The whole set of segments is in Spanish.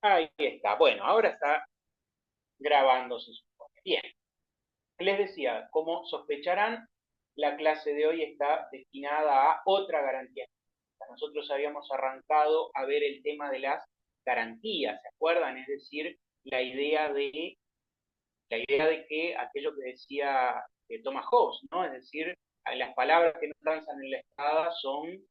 Ahí está. Bueno, ahora está grabando, se supone. Bien. Les decía, como sospecharán, la clase de hoy está destinada a otra garantía. Nosotros habíamos arrancado a ver el tema de las garantías, ¿se acuerdan? Es decir, la idea de, la idea de que aquello que decía Thomas Hobbes, ¿no? Es decir, las palabras que no descansan en la espada son,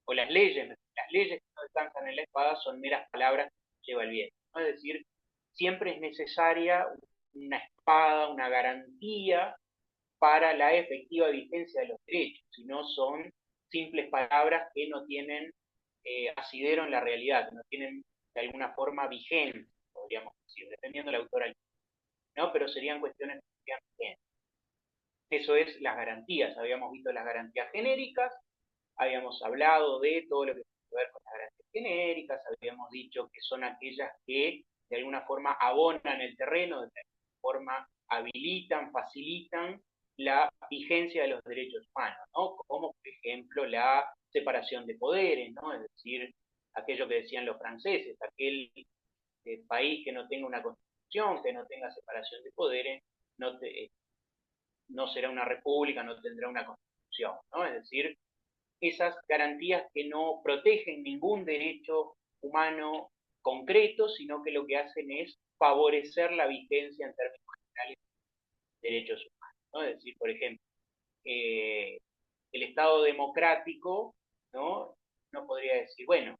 o las leyes que no descansan en la espada son meras palabras que lleva el viento, ¿no? Es decir, siempre es necesaria una espada, una garantía para la efectiva vigencia de los derechos, si no son simples palabras que no tienen asidero en la realidad, que no tienen de alguna forma vigencia, podríamos decir, dependiendo del autor, ¿no? Pero serían cuestiones que serían vigentes. Eso es las garantías. Habíamos visto las garantías genéricas, habíamos hablado de todo lo que tiene que ver con las garantías genéricas, habíamos dicho que son aquellas que de alguna forma abonan el terreno, de alguna forma habilitan, facilitan la vigencia de los derechos humanos, ¿no? Como por ejemplo la separación de poderes, ¿no? Es decir, aquello que decían los franceses, aquel país que no tenga una constitución, que no tenga separación de poderes, no, no será una república, no tendrá una constitución, ¿no? Es decir, esas garantías que no protegen ningún derecho humano concreto, sino que lo que hacen es favorecer la vigencia en términos generales de derechos humanos, ¿no? Es decir, por ejemplo, el Estado democrático, ¿no? No podría decir, bueno,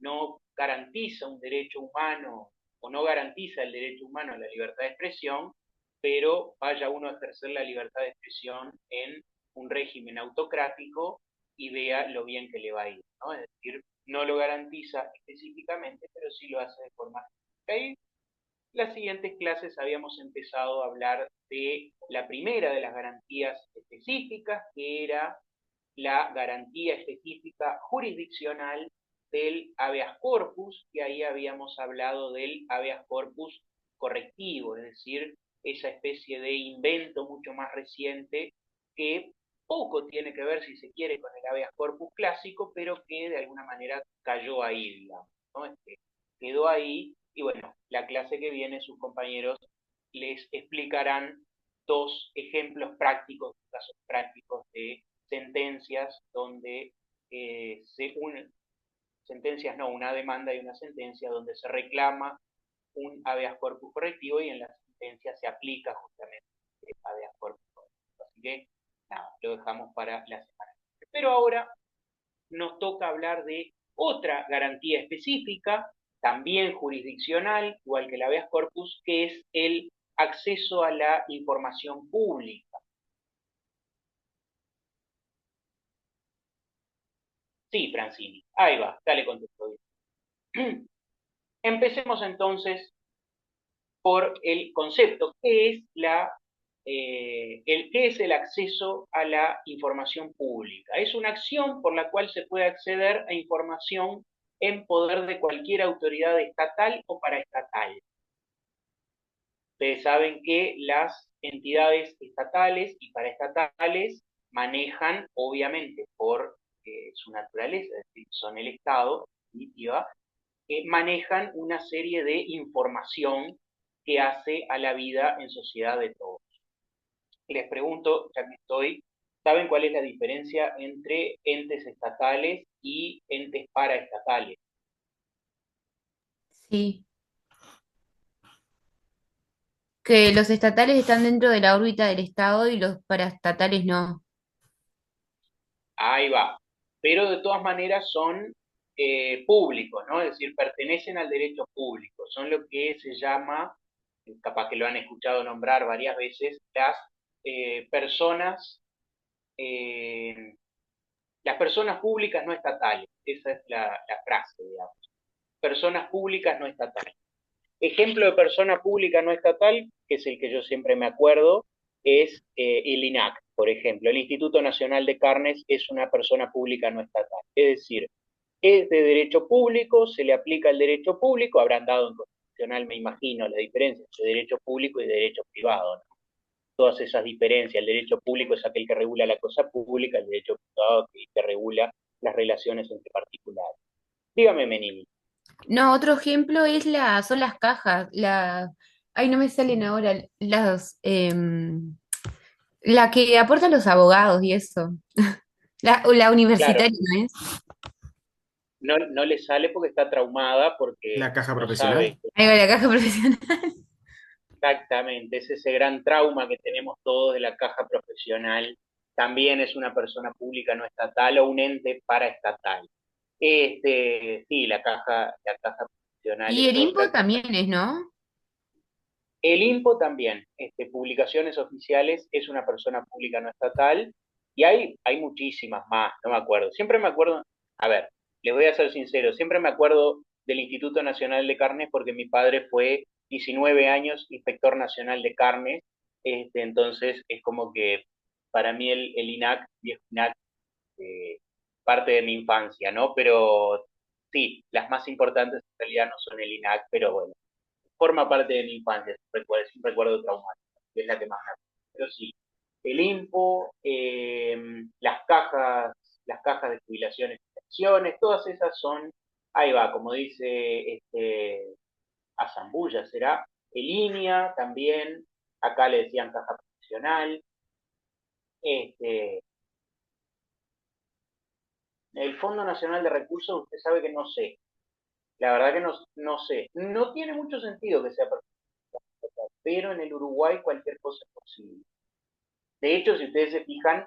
no garantiza un derecho humano o no garantiza el derecho humano a la libertad de expresión, pero vaya uno a ejercer la libertad de expresión en un régimen autocrático y vea lo bien que le va a ir, ¿no? Es decir, no lo garantiza específicamente, pero sí lo hace de forma ahí. Las siguientes clases habíamos empezado a hablar de la primera de las garantías específicas, que era la garantía específica jurisdiccional del habeas corpus, y ahí habíamos hablado del habeas corpus correctivo, es decir, esa especie de invento mucho más reciente que poco tiene que ver, si se quiere, con el habeas corpus clásico, pero que de alguna manera cayó ahí, digamos, ¿no? Quedó ahí, y bueno, la clase que viene sus compañeros les explicarán dos ejemplos prácticos, casos prácticos de sentencias donde sentencias no, una demanda y una sentencia donde se reclama un habeas corpus correctivo y en la sentencia se aplica justamente el habeas corpus correctivo. Así que nada, lo dejamos para la semana. Pero ahora nos toca hablar de otra garantía específica, también jurisdiccional, igual que el habeas corpus, que es el acceso a la información pública. Sí, Francini, ahí va, dale contexto. Empecemos entonces por el concepto, ¿qué es el acceso a la información pública? Es una acción por la cual se puede acceder a información en poder de cualquier autoridad estatal o paraestatal. Ustedes saben que las entidades estatales y paraestatales manejan, obviamente, por su naturaleza, es decir, son el Estado, en definitiva, manejan una serie de información que hace a la vida en sociedad de todos. Les pregunto, ya que estoy, ¿saben cuál es la diferencia entre entes estatales y entes paraestatales? Sí, que los estatales están dentro de la órbita del Estado y los paraestatales no. Ahí va. Pero de todas maneras son públicos, ¿no? Es decir, pertenecen al derecho público. Son lo que se llama, capaz que lo han escuchado nombrar varias veces, personas, eh, las personas públicas no estatales. Esa es la frase, digamos. Personas públicas no estatales. Ejemplo de persona pública no estatal, que es el que yo siempre me acuerdo, es el INAC, por ejemplo. El Instituto Nacional de Carnes es una persona pública no estatal. Es decir, es de derecho público, se le aplica el derecho público, habrán dado en constitucional, me imagino, la diferencia entre derecho público y derecho privado, ¿no? Todas esas diferencias. El derecho público es aquel que regula la cosa pública, el derecho privado que regula las relaciones entre particulares. Dígame, Menini. No, otro ejemplo es son las cajas, ay, no me salen ahora, la que aportan los abogados y eso. La Claro, universitaria, ¿no es? no le sale porque está traumada, porque La caja no sabe profesional. Ahí va la caja profesional. exactamente, es ese gran trauma que tenemos todos de la caja profesional. También es una persona pública no estatal o un ente paraestatal. Sí, la caja profesional Y es el IMPO otra. también es, ¿no? El INPO también, publicaciones oficiales, es una persona pública no estatal y hay muchísimas más, no me acuerdo. Siempre me acuerdo, a ver, les voy a ser sincero, siempre me acuerdo del Instituto Nacional de Carnes porque mi padre fue 19 años inspector nacional de carnes, entonces es como que para mí el INAC, viejo INAC, eh, parte de mi infancia, ¿no? Pero sí, las más importantes en realidad no son el INAC, pero bueno, forma parte de mi infancia, es un recuerdo traumático, que es la que más me acuerdo. Pero sí, el INPO, las cajas de jubilaciones y pensiones, todas esas son, ahí va, como dice Azambulla, será, el INIA también, acá le decían caja profesional, este, el Fondo Nacional de Recursos, usted sabe que no sé, la verdad que no sé, no tiene mucho sentido que sea perfecto, pero en el Uruguay cualquier cosa es posible. De hecho, si ustedes se fijan,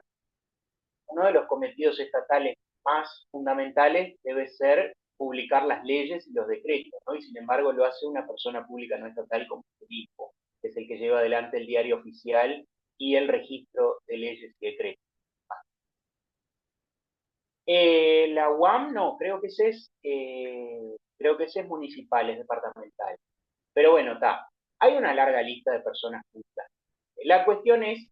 uno de los cometidos estatales más fundamentales debe ser publicar las leyes y los decretos, ¿no? Y sin embargo lo hace una persona pública no estatal como el INPO, que es el que lleva adelante el diario oficial y el registro de leyes y decretos. La UAM no, creo que ese es municipal, es departamental. Pero bueno, está. Hay una larga lista de personas públicas. La cuestión es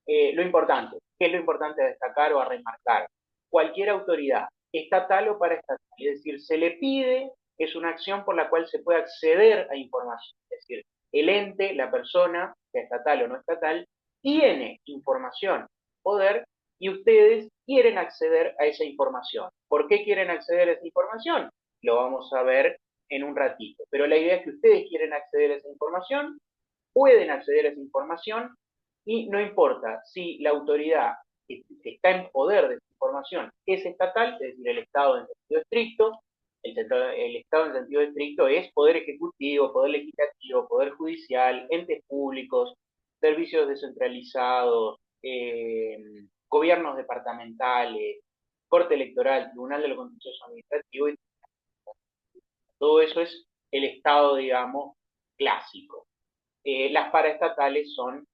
lo importante. ¿Qué es lo importante a destacar o a remarcar? Cualquier autoridad, estatal o paraestatal, es decir, se le pide, es una acción por la cual se puede acceder a información. Es decir, el ente, la persona, sea estatal o no estatal, tiene información, poder, y ustedes quieren acceder a esa información. ¿Por qué quieren acceder a esa información? Lo vamos a ver en un ratito. Pero la idea es que ustedes quieren acceder a esa información, pueden acceder a esa información y no importa si la autoridad que está en poder de esa información es estatal, es decir, el Estado en sentido estricto, el Estado en sentido estricto es poder ejecutivo, poder legislativo, poder judicial, entes públicos, servicios descentralizados, gobiernos departamentales, Corte Electoral, Tribunal de lo Contencioso Administrativo, y todo eso es el Estado, digamos, clásico. Las paraestatales son,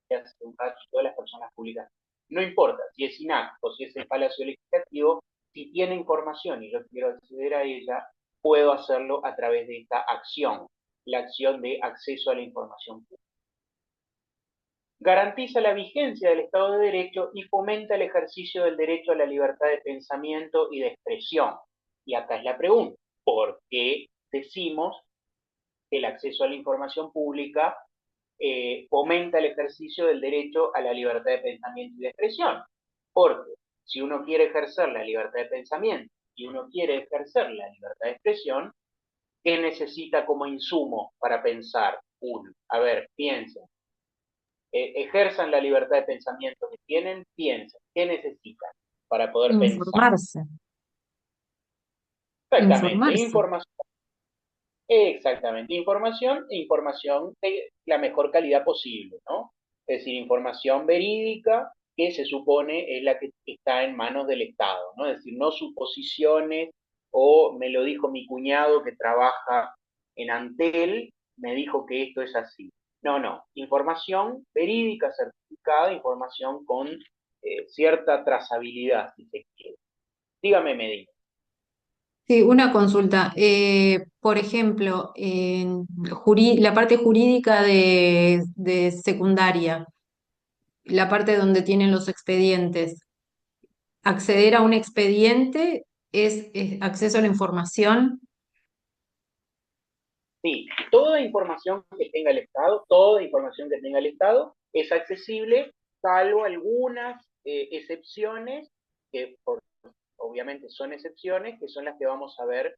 hace un ratito, de las personas públicas. No importa si es INAC o si es el Palacio Legislativo, si tiene información y yo quiero acceder a ella, puedo hacerlo a través de esta acción, la acción de acceso a la información pública. Garantiza la vigencia del Estado de Derecho y fomenta el ejercicio del derecho a la libertad de pensamiento y de expresión. Y acá es la pregunta, ¿por qué decimos que el acceso a la información pública fomenta el ejercicio del derecho a la libertad de pensamiento y de expresión? Porque si uno quiere ejercer la libertad de pensamiento y uno quiere ejercer la libertad de expresión, ¿qué necesita como insumo para pensar uno? A ver, piensen. Ejerzan la libertad de pensamiento que tienen, piensen. ¿Qué necesitan para poder pensar? Informarse, Exactamente, informarse. información. Exactamente, información e información de la mejor calidad posible, ¿no? Es decir, información verídica que se supone es la que está en manos del Estado, ¿no? Es decir, no suposiciones o me lo dijo mi cuñado que trabaja en Antel, me dijo que esto es así. No, no, información verídica, certificada, información con cierta trazabilidad, si se quiere. Dígame, Medina. Sí, una consulta. Por ejemplo, en la parte jurídica de secundaria, la parte donde tienen los expedientes, acceder a un expediente es acceso a la información. Sí, toda información que tenga el Estado, toda información que tenga el Estado es accesible, salvo algunas excepciones, que obviamente son excepciones, que son las que vamos a ver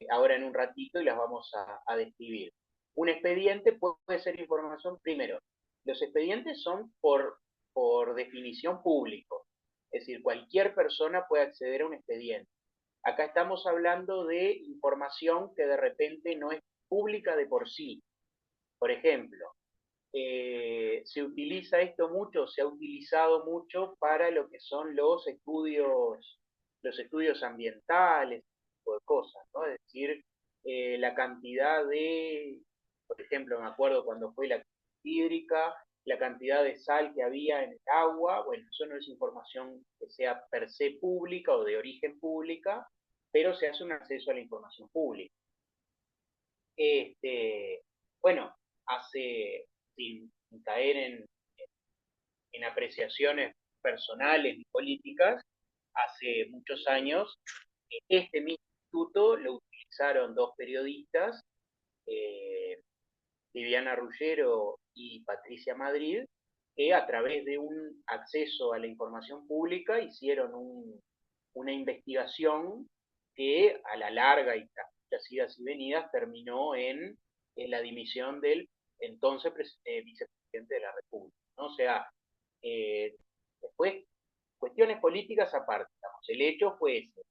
ahora en un ratito y las vamos a describir. Un expediente puede ser información, primero, los expedientes son por definición públicos, es decir, cualquier persona puede acceder a un expediente. Acá estamos hablando de información que de repente no es pública de por sí. Por ejemplo, se utiliza esto mucho, se ha utilizado mucho para lo que son los estudios ambientales, ese tipo de cosas, ¿no? Es decir, la cantidad de, por ejemplo, me acuerdo cuando fue la crisis hídrica, la cantidad de sal que había en el agua, bueno, eso no es información que sea per se pública o de origen pública, pero se hace un acceso a la información pública. Bueno, hace, sin caer en apreciaciones personales y políticas, hace muchos años, este mismo instituto lo utilizaron dos periodistas, eh, Viviana Ruggero y Patricia Madrid, que a través de un acceso a la información pública hicieron una investigación que a la larga y tras muchas idas y venidas terminó en la dimisión del entonces vicepresidente de la República, ¿no? O sea, después, cuestiones políticas aparte, digamos, el hecho fue ese.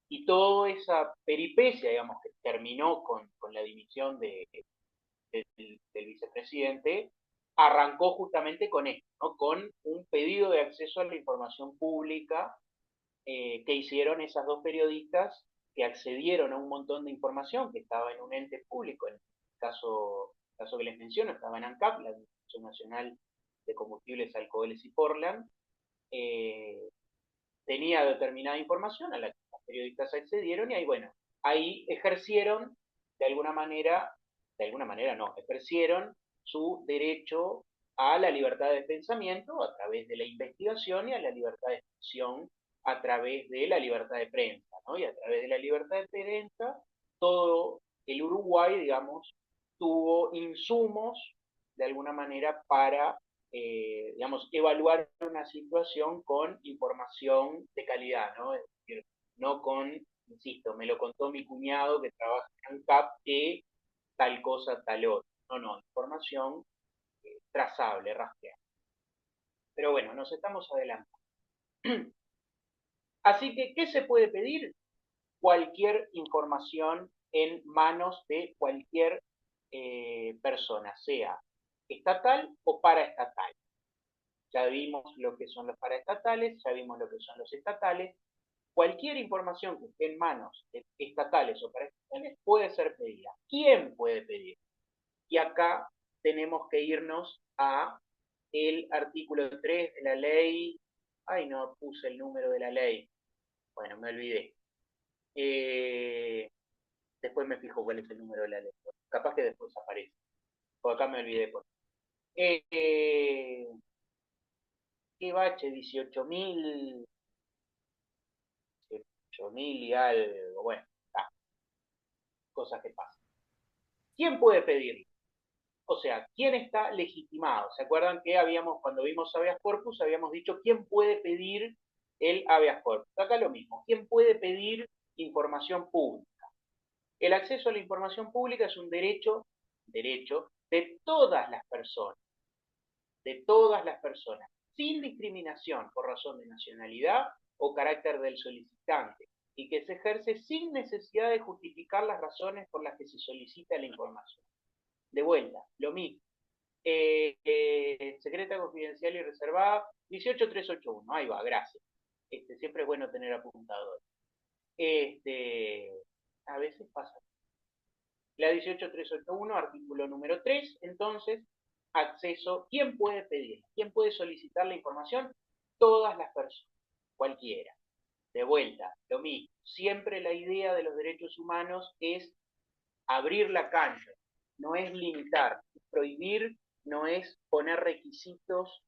Y toda esa peripecia, digamos, que terminó con la dimisión del vicepresidente, arrancó justamente con esto, ¿no? Con un pedido de acceso a la información pública que hicieron esas dos periodistas que accedieron a un montón de información que estaba en un ente público, en el caso que les menciono, estaba en ANCAP, la Administración Nacional de Combustibles, Alcoholes y Portland, eh, tenía determinada información a la que los periodistas accedieron y ahí, bueno, ahí ejercieron de alguna manera no, ejercieron su derecho a la libertad de pensamiento a través de la investigación y a la libertad de expresión a través de la libertad de prensa, ¿no? Y a través de la libertad de prensa, todo el Uruguay, digamos, tuvo insumos de alguna manera para digamos, evaluar una situación con información de calidad, ¿no? Es decir, no con, insisto, me lo contó mi cuñado que trabaja en CAP que tal cosa, tal otra. No, información trazable, rastreable. Pero bueno, nos estamos adelantando. Así que, ¿qué se puede pedir? Cualquier información en manos de cualquier persona, sea estatal o paraestatal. Ya vimos lo que son los paraestatales, ya vimos lo que son los estatales. Cualquier información que esté en manos de estatales o paraestatales puede ser pedida. ¿Quién puede pedir? Y acá tenemos que irnos a el artículo 3 de la ley. Ay, no puse el número de la ley. Bueno, me olvidé. Después me fijo cuál es el número de la ley. Capaz que después aparece. Por acá me olvidé. ¿Qué bache? 18.000 y algo. Bueno, cosas que pasan. ¿Quién puede pedirlo? O sea, ¿quién está legitimado? ¿Se acuerdan que cuando vimos habeas corpus, habíamos dicho quién puede pedir el habeas corpus? Acá lo mismo, ¿quién puede pedir información pública? El acceso a la información pública es un derecho de todas las personas, sin discriminación por razón de nacionalidad o carácter del solicitante, y que se ejerce sin necesidad de justificar las razones por las que se solicita la información. De vuelta, lo mismo. Secreta, confidencial y reservada, 18381, ahí va, gracias. Siempre es bueno tener apuntador. A veces pasa. La 18381, artículo número 3, entonces, acceso, ¿quién puede pedir? ¿Quién puede solicitar la información? Todas las personas, cualquiera. De vuelta, lo mismo. Siempre la idea de los derechos humanos es abrir la cancha, no es limitar, prohibir, no es poner requisitos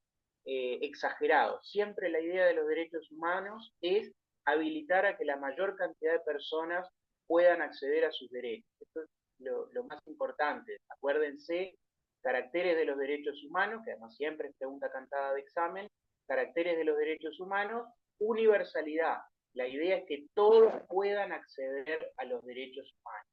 exagerados. Siempre la idea de los derechos humanos es habilitar a que la mayor cantidad de personas puedan acceder a sus derechos. Esto es lo más importante. Acuérdense, caracteres de los derechos humanos, que además siempre es pregunta cantada de examen, caracteres de los derechos humanos, universalidad. La idea es que todos puedan acceder a los derechos humanos.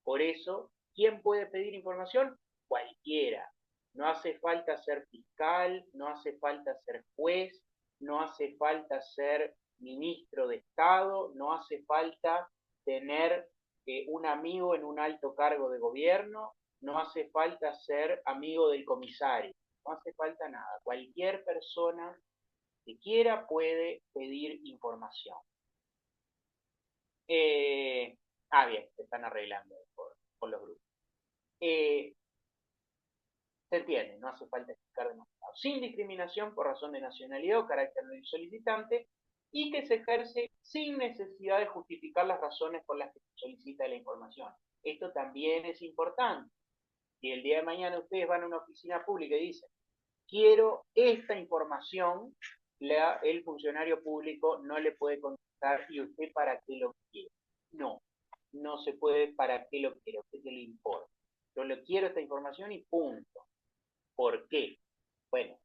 Por eso, ¿quién puede pedir información? Cualquiera. No hace falta ser fiscal, no hace falta ser juez, no hace falta ser ministro de Estado, no hace falta tener un amigo en un alto cargo de gobierno, no hace falta ser amigo del comisario, no hace falta nada. Cualquier persona que quiera puede pedir información. Bien, se están arreglando por los grupos. Se entiende, no hace falta explicar demasiado. Sin discriminación por razón de nacionalidad o carácter del solicitante, y que se ejerce sin necesidad de justificar las razones por las que se solicita la información. Esto también es importante. Si el día de mañana ustedes van a una oficina pública y dicen, quiero esta información, el funcionario público no le puede contestar, ¿y usted para qué lo quiere? No, no se puede para qué lo quiere, a usted qué le importa. Yo le quiero esta información y punto. ¿Por qué? Bueno,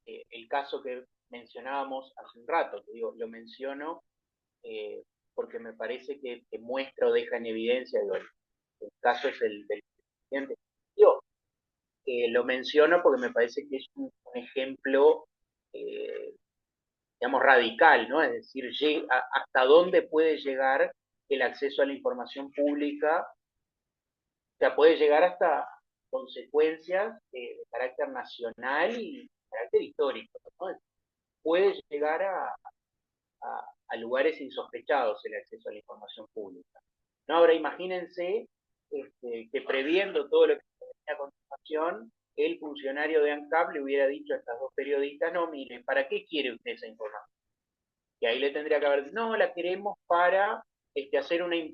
el caso que mencionábamos hace un rato, que digo, lo menciono porque me parece que muestra o deja en evidencia, digo, el caso es el del presidente. Yo lo menciono porque me parece que es un ejemplo, digamos, radical, ¿no? Es decir, hasta dónde puede llegar el acceso a la información pública, o sea, puede llegar hasta consecuencias de carácter nacional y de carácter histórico, ¿no? Puede llegar a lugares insospechados el acceso a la información pública. ¿No? Ahora imagínense que previendo todo lo que se venía a continuación, el funcionario de ANCAP le hubiera dicho a estas dos periodistas, no, mire, ¿para qué quiere usted esa información? Y ahí le tendría que haber dicho, no, la queremos para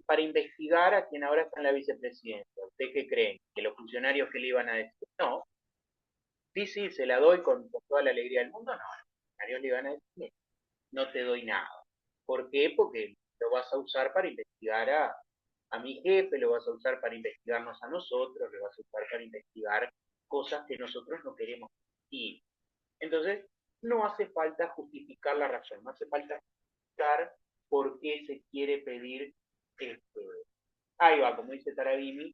para investigar a quien ahora está en la vicepresidencia. ¿Usted qué cree? ¿Que los funcionarios que le iban a decir? No, sí, se la doy con toda la alegría del mundo. No, los funcionarios le iban a decir, no te doy nada. ¿Por qué? Porque lo vas a usar para investigar a mi jefe, lo vas a usar para investigarnos a nosotros, lo vas a usar para investigar cosas que nosotros no queremos. Y entonces no hace falta justificar la razón, no hace falta justificar por qué se quiere pedir, ahí va, como dice Tarabini,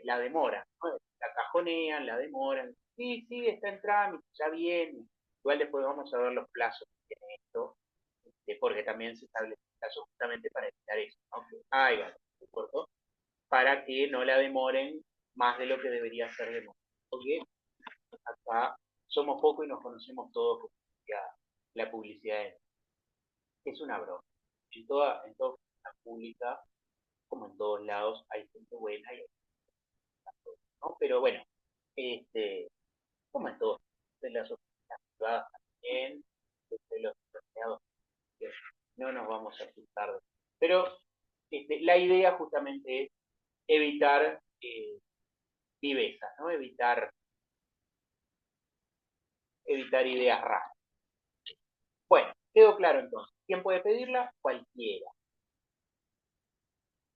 la demora, ¿no? La cajonean, la demoran, sí, está en trámite, ya viene, igual después vamos a ver los plazos que tiene esto, porque también se establece plazos justamente para evitar eso, ¿no? Ahí va, ¿no? Para que no la demoren más de lo que debería ser demorada, porque acá somos pocos y nos conocemos todos como la publicidad es una broma. En toda la pública, como en todos lados, hay gente buena y hay gente, ¿no? Pero bueno, como en todos, de las oficinas privadas también, de los empleados, no nos vamos a asustar. Pero la idea justamente es evitar vivezas, ¿no? Evitar ideas raras. Bueno, quedó claro entonces. ¿Quién puede pedirla? Cualquiera.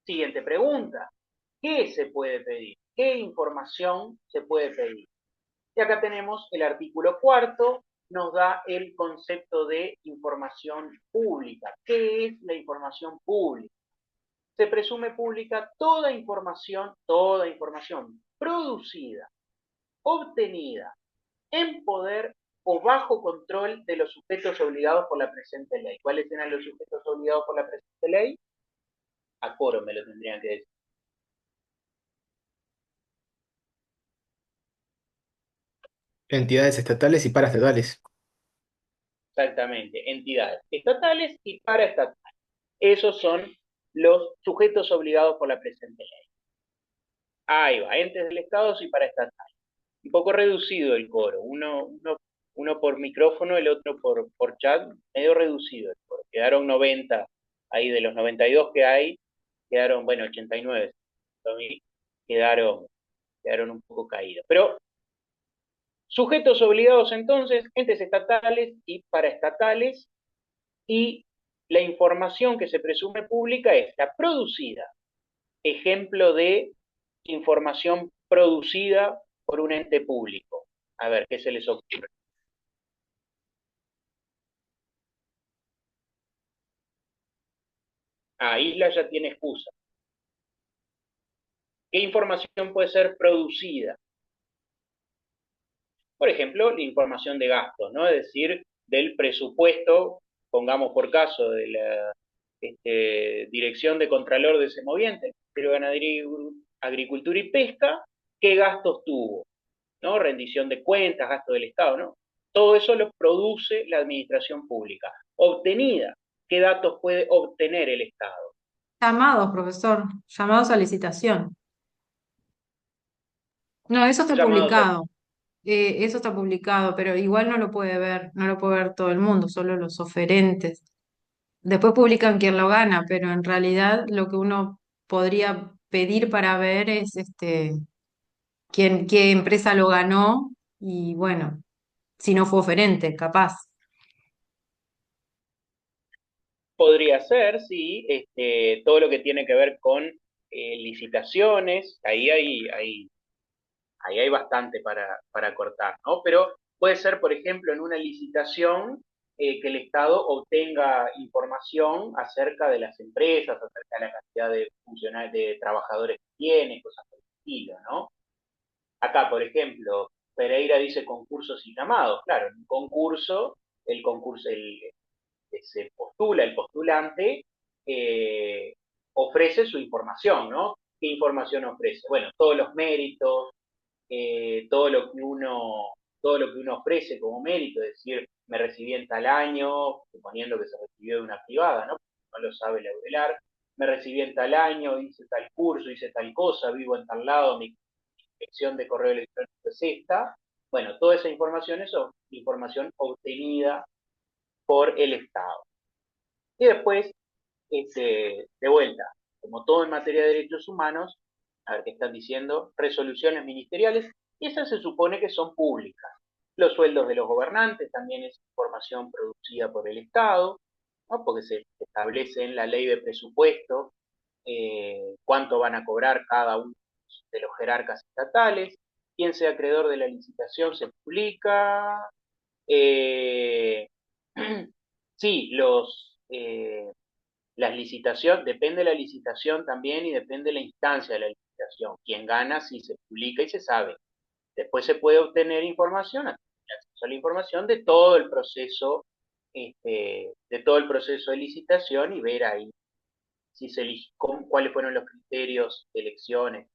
Siguiente pregunta. ¿Qué se puede pedir? ¿Qué información se puede pedir? Y acá tenemos el artículo 4, nos da el concepto de información pública. ¿Qué es la información pública? Se presume pública toda información producida, obtenida, en poder o bajo control de los sujetos obligados por la presente ley. ¿Cuáles eran los sujetos obligados por la presente ley? A coro me lo tendrían que decir. Entidades estatales y paraestatales. Exactamente, entidades estatales y paraestatales. Esos son los sujetos obligados por la presente ley. Ahí va, entes del Estado y paraestatales. Un poco reducido el coro, uno por micrófono, el otro por chat, medio reducido el coro. Quedaron 90, ahí de los 92 que hay, quedaron, bueno, 89, quedaron un poco caídos. Pero sujetos obligados entonces, entes estatales y paraestatales, y la información que se presume pública es la producida. Ejemplo de información producida por un ente público. A ver, ¿qué se les ocurre? Isla ya tiene excusa. ¿Qué información puede ser producida? Por ejemplo, la información de gastos, ¿no? Es decir, del presupuesto, pongamos por caso, de la Dirección de Contralor de Semoviente, Ministerio de Ganadería, Agricultura y Pesca, ¿qué gastos tuvo? ¿No? Rendición de cuentas, gasto del Estado, ¿no? Todo eso lo produce la administración pública. Obtenida, ¿qué datos puede obtener el Estado? Llamados, profesor, llamados a licitación. No, eso está Llamados a... publicado. Eso está publicado, pero igual no lo puede ver, no lo puede ver todo el mundo, solo los oferentes. Después publican quién lo gana, pero en realidad lo que uno podría pedir para ver es qué empresa lo ganó y bueno, si no fue oferente, capaz. Podría ser, sí, todo lo que tiene que ver con licitaciones, ahí hay bastante para cortar, ¿no? Pero puede ser, por ejemplo, en una licitación que el Estado obtenga información acerca de las empresas, acerca de la cantidad de funcionarios, de trabajadores que tiene, cosas por el estilo, ¿no? Acá, por ejemplo, Pereira dice concursos y llamados. Claro, en un concurso, se postula, el postulante ofrece su información, ¿no? ¿Qué información ofrece? Bueno, todos los méritos, todo lo que uno ofrece como mérito, es decir, me recibí en tal año, suponiendo que se recibió de una privada, ¿no? No lo sabe la UDELAR, me recibí en tal año, hice tal curso, hice tal cosa, vivo en tal lado, mi dirección de correo electrónico es esta. Bueno, toda esa información es información obtenida por el Estado. Y después, de vuelta, como todo en materia de derechos humanos, a ver qué están diciendo, resoluciones ministeriales, y esas se supone que son públicas. Los sueldos de los gobernantes también es información producida por el Estado, ¿no? Porque se establece en la ley de presupuesto cuánto van a cobrar cada uno de los jerarcas estatales, quién sea acreedor de la licitación se publica, eh, sí, las licitaciones, depende de la licitación también y depende de la instancia de la licitación. Quien gana sí se publica y se sabe. Después se puede obtener información, acceso a la información de todo el proceso de licitación y ver ahí si se cuáles fueron los criterios de elecciones.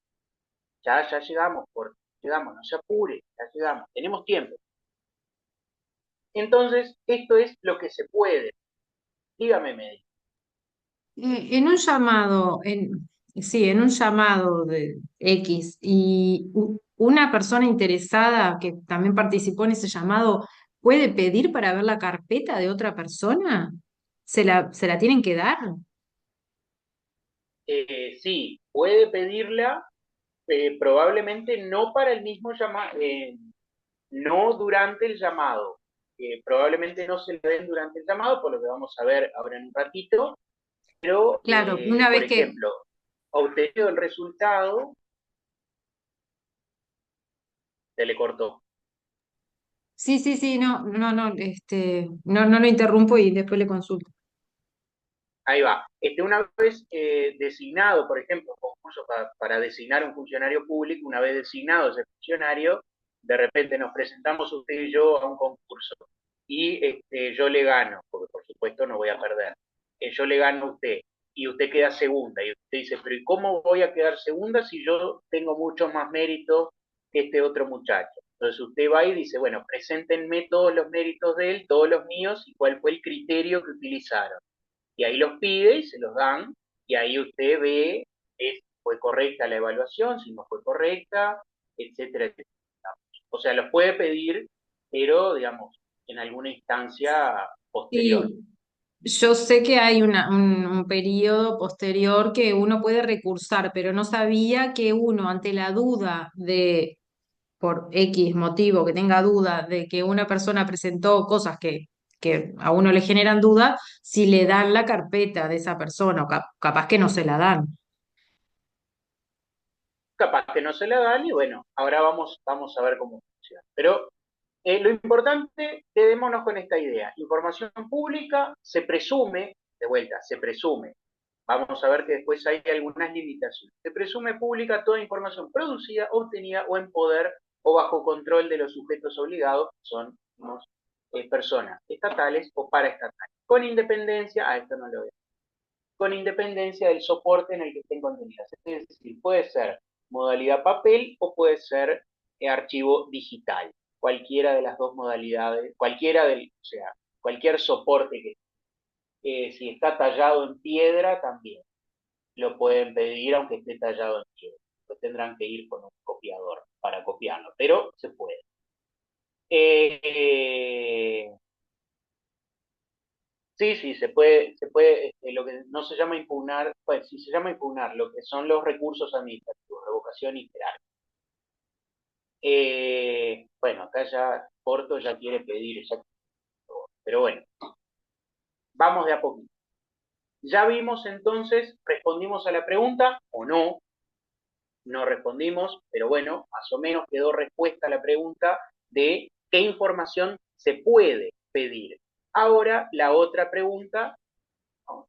Ya llegamos, no se apure, ya llegamos, tenemos tiempo. Entonces, esto es lo que se puede. Dígame, médico. En un llamado, sí, en un llamado de X y una persona interesada que también participó en ese llamado puede pedir para ver la carpeta de otra persona. ¿Se la tienen que dar? Sí, puede pedirla, probablemente no para el mismo llamado, no durante el llamado. Probablemente no se le den durante el llamado, por lo que vamos a ver ahora en un ratito, pero, Claro, una por vez que... ejemplo, obtenido el resultado, se le cortó. Sí, sí, sí, no, no, no, no lo interrumpo y después le consulto. Ahí va. Una vez designado, por ejemplo, concurso para designar un funcionario público, una vez designado ese funcionario, de repente nos presentamos usted y yo a un concurso y yo le gano, porque por supuesto no voy a perder. Yo le gano a usted y usted queda segunda y usted dice, pero ¿y cómo voy a quedar segunda si yo tengo mucho más méritos que este otro muchacho? Entonces usted va y dice, bueno, preséntenme todos los méritos de él, todos los míos y cuál fue el criterio que utilizaron y ahí los pide y se los dan, y ahí usted ve si fue correcta la evaluación, si no fue correcta, etcétera, etcétera. O sea, los puede pedir, pero, digamos, en alguna instancia posterior. Sí, yo sé que hay un periodo posterior que uno puede recursar, pero no sabía que uno, ante la duda de, por X motivo, que tenga duda de que una persona presentó cosas que a uno le generan duda, si le dan la carpeta de esa persona, o capaz que no se la dan. Capaz que no se la dan y bueno, ahora vamos a ver cómo funciona. Pero lo importante, quedémonos con esta idea. Información pública se presume, de vuelta, se presume, Vamos a ver que después hay algunas limitaciones. Se presume pública toda información producida, obtenida o en poder o bajo control de los sujetos obligados, que son personas estatales o paraestatales, con independencia, esto no lo veo, con independencia del soporte en el que estén contenidas. Es decir, puede ser modalidad papel o puede ser archivo digital. Cualquiera de las dos modalidades, o sea, cualquier soporte que si está tallado en piedra también lo pueden pedir aunque esté tallado en piedra. Pues tendrán que ir con un copiador para copiarlo, pero se puede. Sí, se puede, lo que no se llama impugnar, pues sí se llama impugnar, lo que son los recursos administrativos, revocación y jerarquía. Bueno, acá ya Porto ya quiere pedir, pero bueno, vamos de a poquito. Ya vimos entonces, respondimos a la pregunta o no, no respondimos, pero bueno, más o menos quedó respuesta a la pregunta de qué información se puede pedir. Ahora, la otra pregunta, ¿no?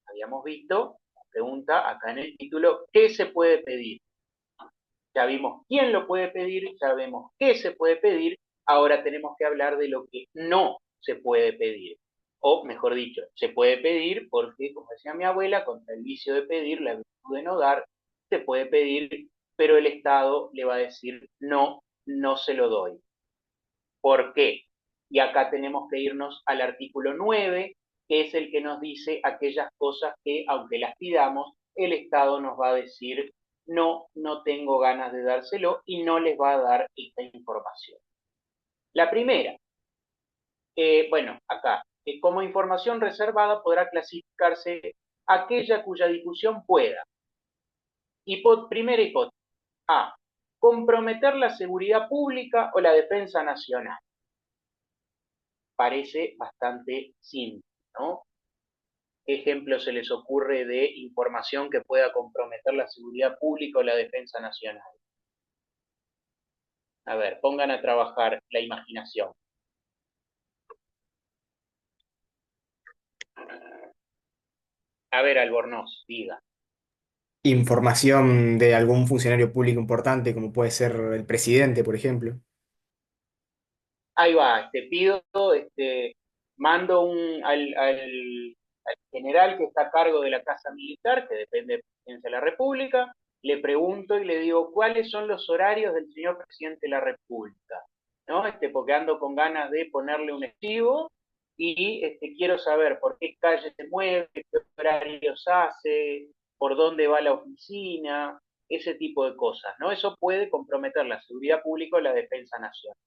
Habíamos visto, la pregunta acá en el título, ¿qué se puede pedir? Ya vimos quién lo puede pedir, ya vemos qué se puede pedir, ahora tenemos que hablar de lo que no se puede pedir. O, mejor dicho, se puede pedir porque, como decía mi abuela, contra el vicio de pedir, la virtud de no dar, se puede pedir, pero el Estado le va a decir, no, no se lo doy. ¿Por qué? Y acá tenemos que irnos al artículo 9, que es el que nos dice aquellas cosas que, aunque las pidamos, el Estado nos va a decir, no, no tengo ganas de dárselo y no les va a dar esta información. La primera, bueno, acá, como información reservada podrá clasificarse aquella cuya difusión pueda. Primera hipótesis, A, comprometer la seguridad pública o la defensa nacional. Parece bastante simple, ¿no? ¿Qué ejemplo se les ocurre de información que pueda comprometer la seguridad pública o la defensa nacional? A ver, pongan a trabajar la imaginación. A ver, Albornoz, diga. Información de algún funcionario público importante, como puede ser el presidente, por ejemplo. Ahí va, pido, mando al general que está a cargo de la Casa Militar, que depende de la Presidencia de la República, le pregunto y le digo cuáles son los horarios del señor presidente de la República, ¿no? Porque ando con ganas de ponerle un estivo y quiero saber por qué calle se mueve, qué horarios hace, por dónde va la oficina, ese tipo de cosas, ¿no? Eso puede comprometer la seguridad pública o la defensa nacional.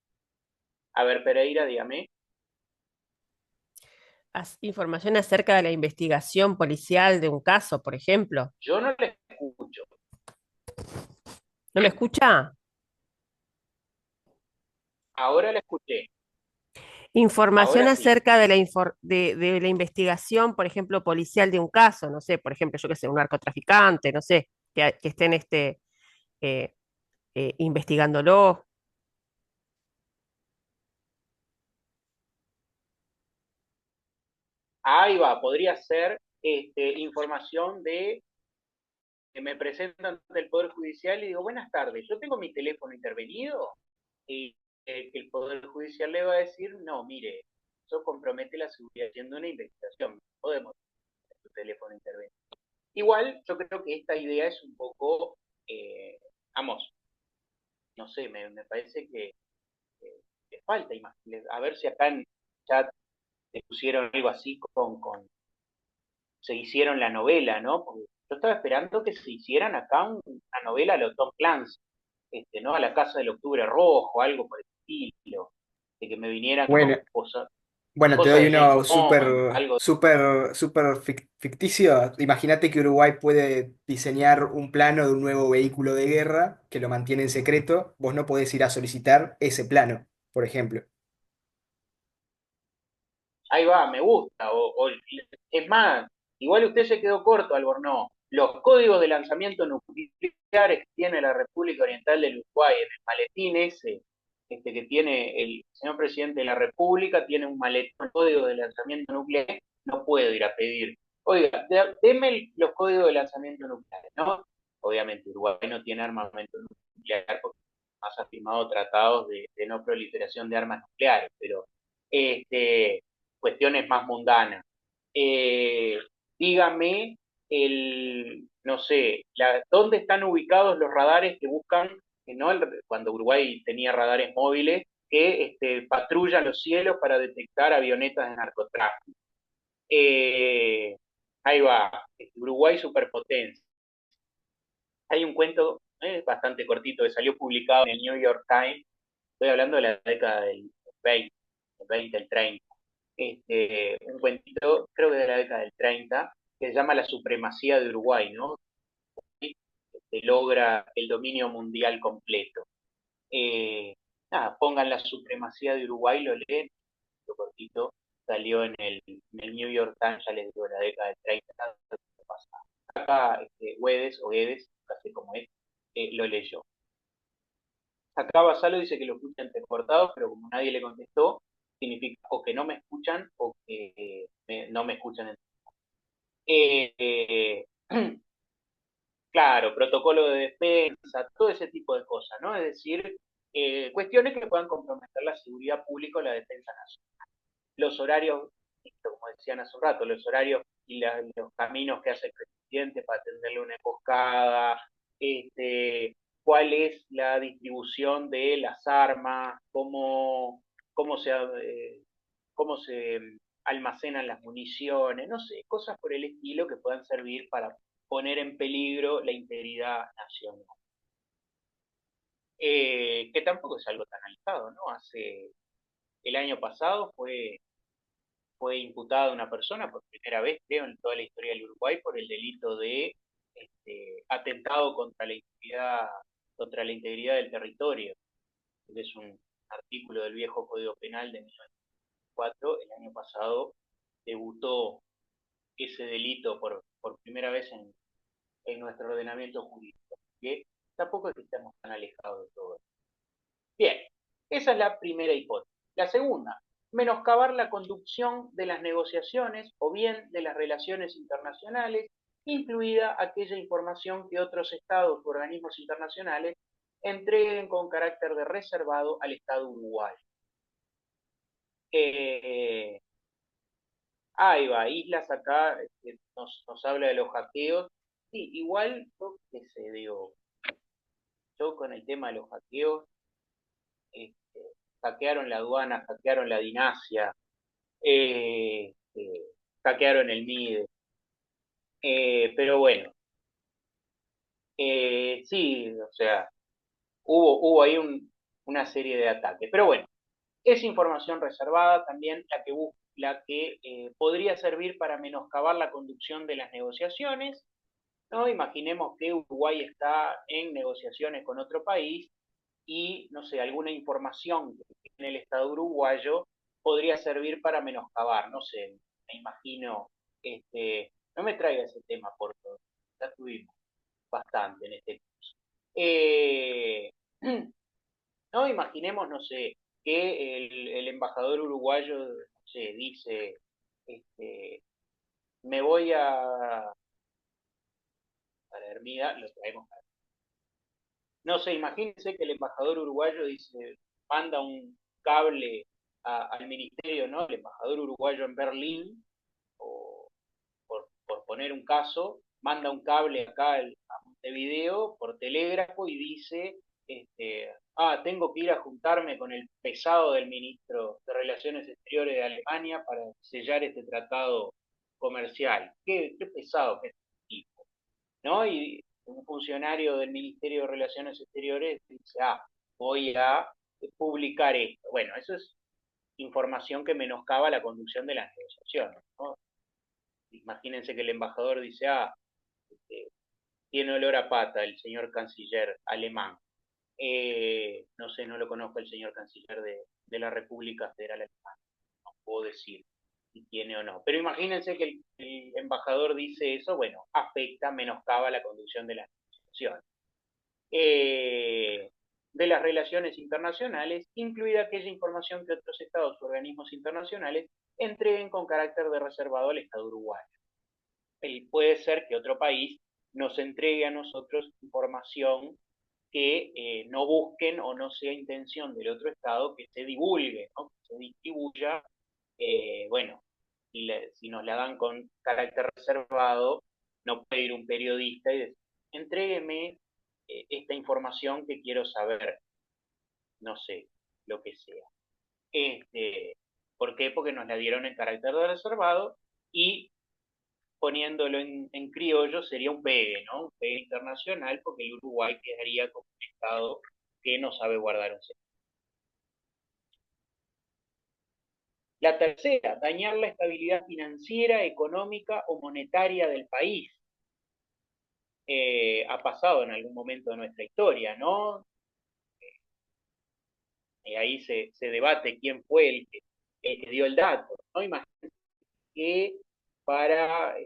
A ver, Pereira, dígame. Información acerca de la investigación policial de un caso, por ejemplo. Yo no le escucho. ¿No me escucha? Ahora la escuché. Información Ahora sí. acerca de de la investigación, por ejemplo, policial de un caso, no sé, por ejemplo, yo que sé, un narcotraficante, no sé, que estén eh, investigándolo. Ahí va, podría ser información de que me presento ante el Poder Judicial y digo, buenas tardes, yo tengo mi teléfono intervenido y que el Poder Judicial le va a decir, no, mire, eso compromete la seguridad haciendo una investigación, podemos tener tu teléfono intervenido. Igual, yo creo que esta idea es un poco, vamos, no sé, me parece que falta, a ver si acá en chat te pusieron algo así se hicieron la novela, ¿no? Porque yo estaba esperando que se hicieran acá una novela a lo Tom Clancy, ¿no? A la Casa del Octubre Rojo, algo por el estilo, de que me vinieran Bueno, con cosas, bueno, te cosas doy de James uno Bond, súper, algo. súper, súper ficticio. Imagínate que Uruguay puede diseñar un plano de un nuevo vehículo de guerra que lo mantiene en secreto. Vos no podés ir a solicitar ese plano, por ejemplo. Ahí va, me gusta. Es más, igual usted se quedó corto, Albornoz. Los códigos de lanzamiento nucleares que tiene la República Oriental del Uruguay en el maletín ese, que tiene el señor presidente de la República, tiene un maletín, un código de lanzamiento nuclear, no puedo ir a pedir Oiga, deme los códigos de lanzamiento nucleares, ¿no? Obviamente Uruguay no tiene armamento nuclear porque más ha firmado tratados de no proliferación de armas nucleares, pero este, cuestiones más mundanas. Eh, dígame no sé, dónde están ubicados los radares que buscan, ¿no? Cuando Uruguay tenía radares móviles, que patrullan los cielos para detectar avionetas de narcotráfico. Eh, ahí va, Uruguay superpotencia. Hay un cuento bastante cortito que salió publicado en el New York Times, estoy hablando de la década del 20, el 20, el 30. Un cuentito, creo que de la década del 30, que se llama La supremacía de Uruguay, ¿no? Logra el dominio mundial completo. Nada, pongan La supremacía de Uruguay, lo leen, lo cortito, salió en el New York Times, ya les digo, en la década del 30, acá Guedes, o Guedes, no sé cómo es, lo leyó. Acá Basalo dice que lo escuchan entrecortados, pero como nadie le contestó, significa o que no me escuchan o que no me escuchan. Eh, eh, claro, protocolo de defensa, todo ese tipo de cosas, ¿no? Es decir, cuestiones que puedan comprometer la seguridad pública o la defensa nacional. Los horarios, como decían hace un rato, los horarios y los caminos que hace el presidente para atenderle una emboscada, cuál es la distribución de las armas, cómo se, cómo se almacenan las municiones, no sé, cosas por el estilo que puedan servir para poner en peligro la integridad nacional. Que tampoco es algo tan alejado, ¿no? El año pasado fue imputada una persona por primera vez, creo, en toda la historia del Uruguay por el delito de atentado contra la integridad del territorio. Es un artículo del viejo Código Penal de 1904. El año pasado debutó ese delito por primera vez en nuestro ordenamiento jurídico, que tampoco es que estemos tan alejados de todo. Bien, esa es la primera hipótesis. La segunda, menoscabar la conducción de las negociaciones o bien de las relaciones internacionales, incluida aquella información que otros estados u organismos internacionales entreguen con carácter de reservado al Estado uruguayo. Ahí va, Islas acá nos habla de los hackeos. Sí, igual, yo qué sé, digo, yo con el tema de los hackeos, este, hackearon la aduana, hackearon la Dinasia, hackearon el MIDE. Pero bueno, sí, o sea, hubo ahí una serie de ataques. Pero bueno, es información reservada también la que podría servir para menoscabar la conducción de las negociaciones, ¿no? Imaginemos que Uruguay está en negociaciones con otro país y, no sé, alguna información que tiene el Estado uruguayo podría servir para menoscabar, no sé, me imagino, no me traiga ese tema porque ya tuvimos bastante en este curso. No, imaginemos, no sé, que el embajador uruguayo, no sé, dice, me voy para Hermida, lo traemos para. No sé, imagínense que el embajador uruguayo dice, manda un cable al ministerio, ¿no? El embajador uruguayo en Berlín, o por poner un caso, manda un cable acá a Montevideo por telégrafo y dice, tengo que ir a juntarme con el pesado del ministro de Relaciones Exteriores de Alemania para sellar este tratado comercial. Qué pesado que es este tipo, ¿no? Y un funcionario del Ministerio de Relaciones Exteriores dice, voy a publicar esto. Bueno, eso es información que menoscaba la conducción de las negociaciones, ¿no? Imagínense que el embajador dice, este, tiene olor a pata el señor canciller alemán. No sé, no lo conozco el señor canciller de la República Federal Alemana, no puedo decir si tiene o no. Pero imagínense que el embajador dice eso, bueno, afecta, menoscaba la conducción de las negociaciones. De las relaciones internacionales, incluida aquella información que otros estados u organismos internacionales entreguen con carácter de reservado al Estado uruguayo. puede ser que otro país nos entregue a nosotros información que no busquen o no sea intención del otro Estado que se divulgue, ¿no? Que se distribuya. Bueno, si nos la dan con carácter reservado, no puede ir un periodista y decir, entrégueme esta información que quiero saber, no sé, lo que sea. ¿Por qué? Porque nos la dieron en carácter de reservado y poniéndolo en criollo sería un pegue, ¿no? Un pegue internacional porque el Uruguay quedaría como un Estado que no sabe guardar un secreto. La tercera, dañar la estabilidad financiera, económica o monetaria del país. Ha pasado en algún momento de nuestra historia, ¿no? Ahí se debate quién fue el que dio el dato, ¿no? Imagínense que para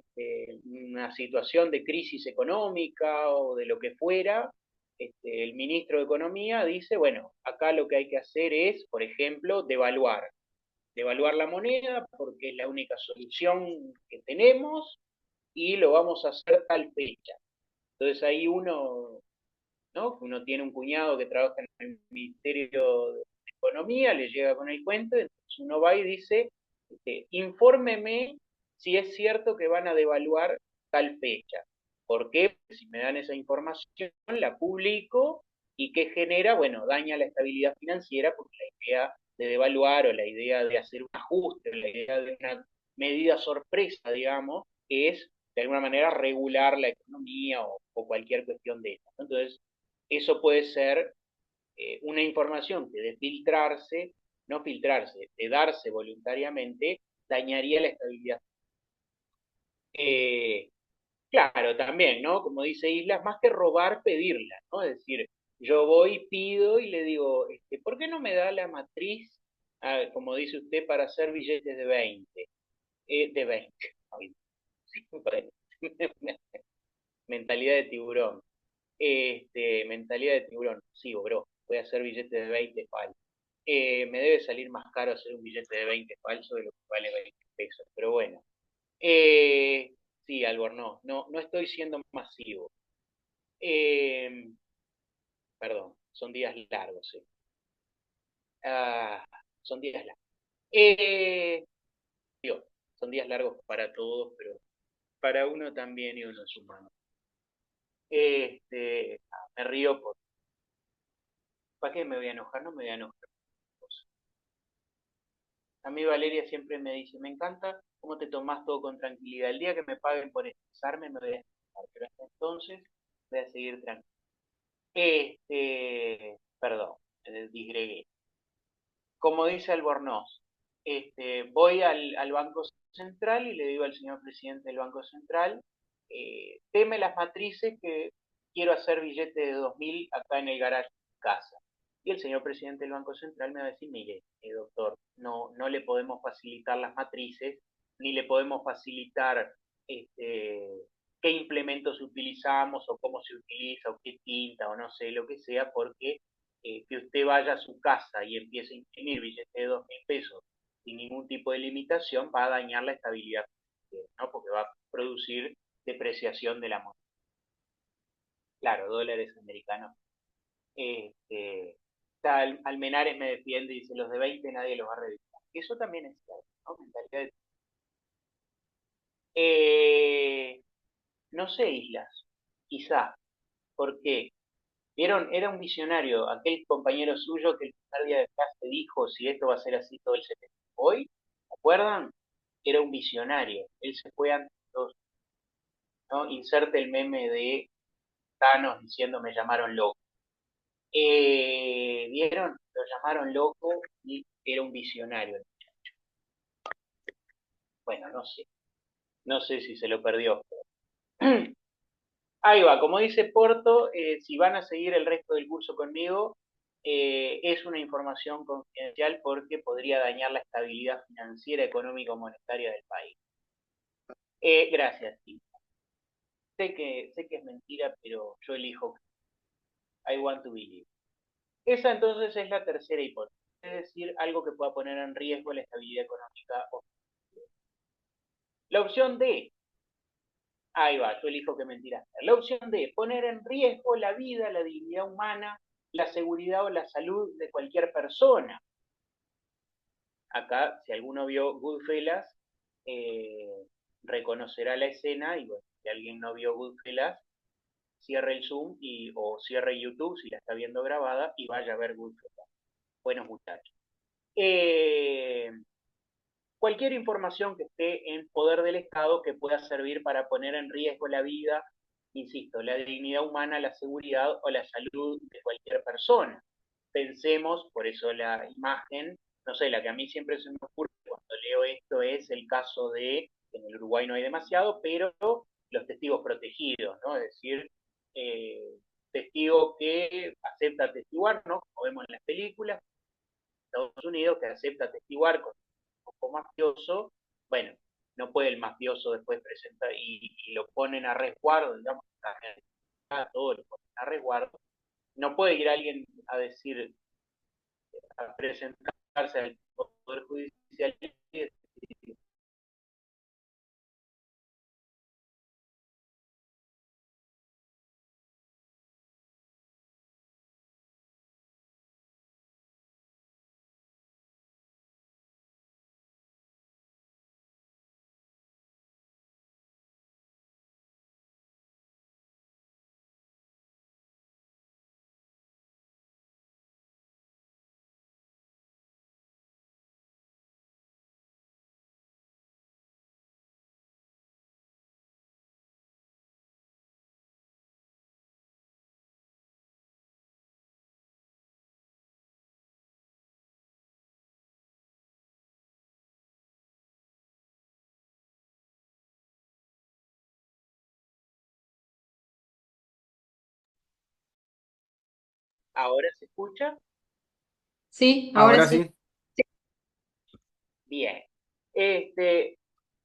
una situación de crisis económica o de lo que fuera, el ministro de Economía dice, bueno, acá lo que hay que hacer es, por ejemplo, devaluar la moneda porque es la única solución que tenemos y lo vamos a hacer tal fecha. Entonces ahí uno, ¿no? Uno tiene un cuñado que trabaja en el Ministerio de Economía, le llega con el cuento, entonces uno va y dice, infórmeme si es cierto que van a devaluar tal fecha. ¿Por qué? Porque si me dan esa información, la publico y ¿qué genera? Bueno, daña la estabilidad financiera porque la idea de devaluar o la idea de hacer un ajuste, la idea de una medida sorpresa, digamos, es de alguna manera regular la economía o cualquier cuestión de esta. Entonces, eso puede ser una información que de filtrarse, no filtrarse, de darse voluntariamente, dañaría la estabilidad. Eh, claro, también, ¿no? Como dice Islas, más que robar, pedirla, ¿no? Es decir, yo voy, pido y le digo, ¿por qué no me da la matriz, como dice usted, para hacer billetes de 20? De 20. Ay, sí, bueno. Mentalidad de tiburón. Mentalidad de tiburón. Sí, bro, voy a hacer billetes de 20 falsos. Me debe salir más caro hacer un billete de 20 falso de lo que vale 20 pesos, pero bueno. Eh, sí, Albornoz, no estoy siendo masivo. Eh, perdón, son días largos, sí. Son días largos. Digo, son días largos para todos, pero para uno también y uno es humano. Me río por... ¿Para qué me voy a enojar? No me voy a enojar. A mí Valeria siempre me dice, me encanta cómo te tomas todo con tranquilidad. El día que me paguen por expresarme me voy a expresar, pero hasta entonces voy a seguir tranquilo. Perdón, disgregué. Como dice Albornoz, voy al Banco Central y le digo al señor presidente del Banco Central, deme las matrices que quiero hacer billete de 2000 acá en el garaje de casa. Y el señor presidente del Banco Central me va a decir, mire, doctor, no le podemos facilitar las matrices, ni le podemos facilitar qué implementos utilizamos o cómo se utiliza o qué tinta o no sé, lo que sea, porque que usted vaya a su casa y empiece a imprimir billetes de 2000 pesos sin ningún tipo de limitación, va a dañar la estabilidad financiera, ¿no? Porque va a producir depreciación de la moneda. Claro, dólares americanos. Almenares me defiende y dice, los de 20 nadie los va a revisar. Eso también es cierto, ¿no? Mentalidad no sé, Islas, quizá, porque vieron, era un visionario, aquel compañero suyo que el primer día de clase dijo si esto va a ser así todo el semestre. Hoy, ¿se acuerdan? Era un visionario, él se fue antes de todos, ¿no? Inserte el meme de Thanos diciendo me llamaron loco. ¿Vieron? Lo llamaron loco y era un visionario. Bueno, no sé si se lo perdió. Ahí va, como dice Porto, si van a seguir el resto del curso conmigo, es una información confidencial porque podría dañar la estabilidad financiera, económica o monetaria del país. Gracias, Tim. Sé que es mentira, pero yo elijo. I want to believe. Esa entonces es la tercera hipótesis, es decir, algo que pueda poner en riesgo la estabilidad económica o financiera. La opción D, Ahí va, yo elijo qué mentira. La opción D, poner en riesgo la vida, la dignidad humana, la seguridad o la salud de cualquier persona. Acá, si alguno vio Goodfellas, reconocerá la escena, y bueno, si alguien no vio Goodfellas, cierre el Zoom o cierre YouTube si la está viendo grabada y vaya a ver Goodfellas. Buenos muchachos. Cualquier información que esté en poder del Estado que pueda servir para poner en riesgo la vida, insisto, la dignidad humana, la seguridad o la salud de cualquier persona. Pensemos, por eso la imagen, no sé, la que a mí siempre se me ocurre cuando leo esto es el caso de, en el Uruguay no hay demasiado, pero los testigos protegidos, ¿no? Es decir, testigo que acepta testiguar, ¿no? Como vemos en las películas, Estados Unidos, que acepta testiguar con un poco mafioso, bueno, no puede el mafioso después presentar y lo ponen a resguardo, digamos, a todo lo ponen a resguardo. No puede ir alguien a decir, a presentarse al Poder Judicial y decir, ahora se escucha, Sí, ahora Ahora sí. sí. bien.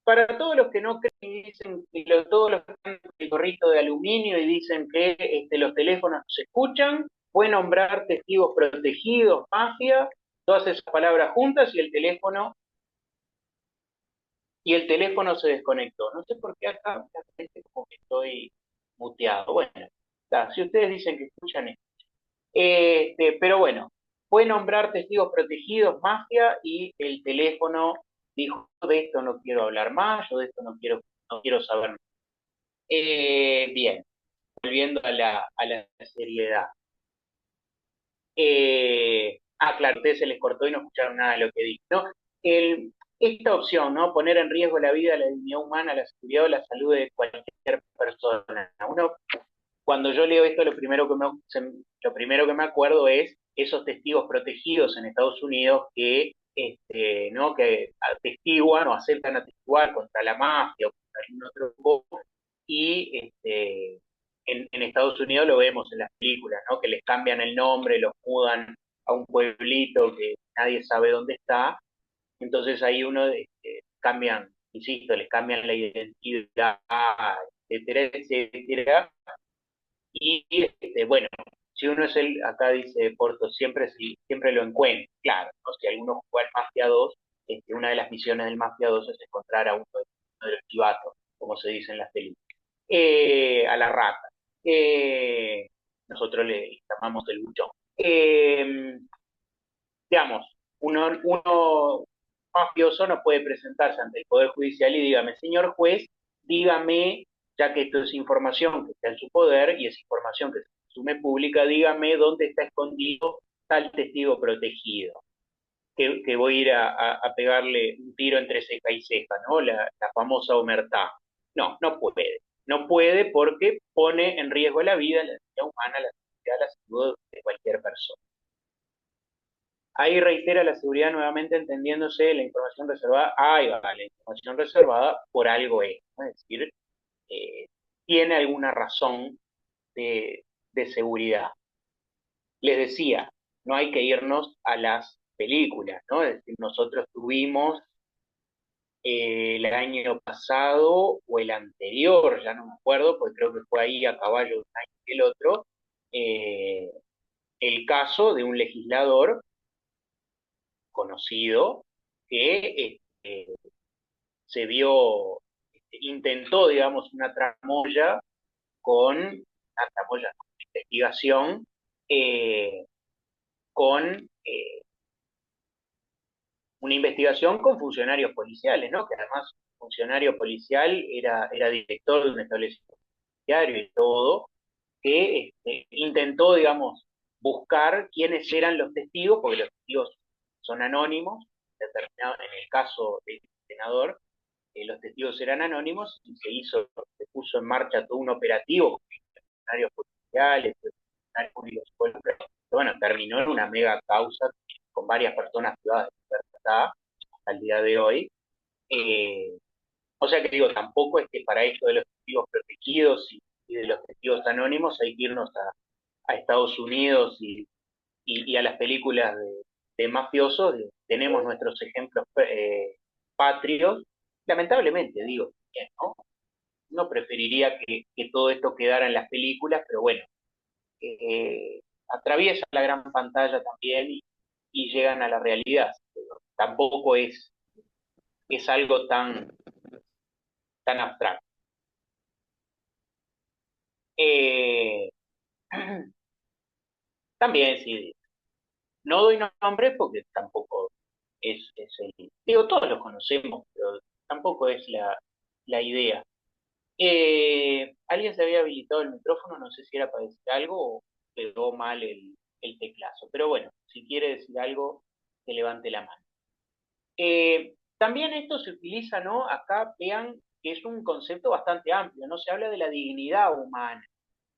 Para todos los que no creen y dicen, todos los que están con el gorrito de aluminio y dicen que los teléfonos no se escuchan, pueden nombrar testigos protegidos, mafia, todas esas palabras juntas y el teléfono se desconectó. No sé por qué acá la gente como que estoy muteado. Bueno, si ustedes dicen que escuchan, pero bueno, fue nombrar testigos protegidos, mafia, y el teléfono dijo, de esto no quiero hablar más, yo de esto no quiero saber más. Bien, volviendo a la seriedad. Claro, a ustedes se les cortó y no escucharon nada de lo que dije, ¿no? Esta opción, ¿no? Poner en riesgo la vida, la dignidad humana, la seguridad o la salud de cualquier persona. Uno, cuando yo leo esto, lo primero que me acuerdo es esos testigos protegidos en Estados Unidos ¿no? que atestiguan o aceptan atestiguar contra la mafia o contra algún otro grupo, y en Estados Unidos lo vemos en las películas, ¿no? Que les cambian el nombre, los mudan a un pueblito que nadie sabe dónde está, entonces ahí uno cambian, insisto, les cambian la identidad, etcétera, etcétera, y bueno, si uno es acá dice Porto, siempre lo encuentra, claro, ¿no? Si alguno juega al Mafia 2, una de las misiones del Mafia 2 es encontrar a uno de los chivatos, como se dice en las películas, a la rata. Eh, Nosotros le llamamos el buchón. Digamos, uno mafioso no puede presentarse ante el Poder Judicial y dígame, señor juez, dígame, ya que esto es información que está en su poder y es información que se asume pública, dígame dónde está escondido tal testigo protegido, que voy a ir a pegarle un tiro entre ceja y ceja, ¿no? La famosa omertá. No, no puede. No puede porque pone en riesgo la vida, la vida humana, la seguridad, la salud de cualquier persona. Ahí reitera la seguridad nuevamente entendiéndose la información reservada. Ahí va, la información reservada por algo ¿no? Es decir, eh, tiene alguna razón de seguridad. Les decía, no hay que irnos a las películas, ¿no? Es decir, nosotros tuvimos el año pasado o el anterior, ya no me acuerdo, porque creo que fue ahí a caballo de un año y el otro, eh, el caso de un legislador conocido que se vio intentó, digamos, una tramoya con, una tramoya, no, una investigación con una investigación con funcionarios policiales, ¿no? Que además un funcionario policial era director de un establecimiento penitenciario y todo, que intentó, digamos, buscar quiénes eran los testigos, porque los testigos son anónimos, determinado en el caso del senador, los testigos eran anónimos y se puso en marcha todo un operativo con funcionarios policiales, funcionarios públicos involucrados, que bueno, terminó en una mega causa con varias personas privadas de libertad al día de hoy. Eh, o sea que digo, tampoco es que para esto de los testigos protegidos y de los testigos anónimos hay que irnos a Estados Unidos y a las películas de mafiosos. Tenemos nuestros ejemplos patrios, lamentablemente digo, ¿no? Uno preferiría que todo esto quedara en las películas, pero bueno, atraviesa la gran pantalla también y llegan a la realidad. Pero tampoco es algo tan abstracto. Eh, también, sí, no doy nombre porque tampoco es el... Digo, todos los conocemos, pero tampoco es la idea. Alguien se había habilitado el micrófono, no sé si era para decir algo o quedó mal el teclazo. Pero bueno, si quiere decir algo, que levante la mano. También esto se utiliza, ¿no? Acá vean que es un concepto bastante amplio, ¿no? Se habla de la dignidad humana.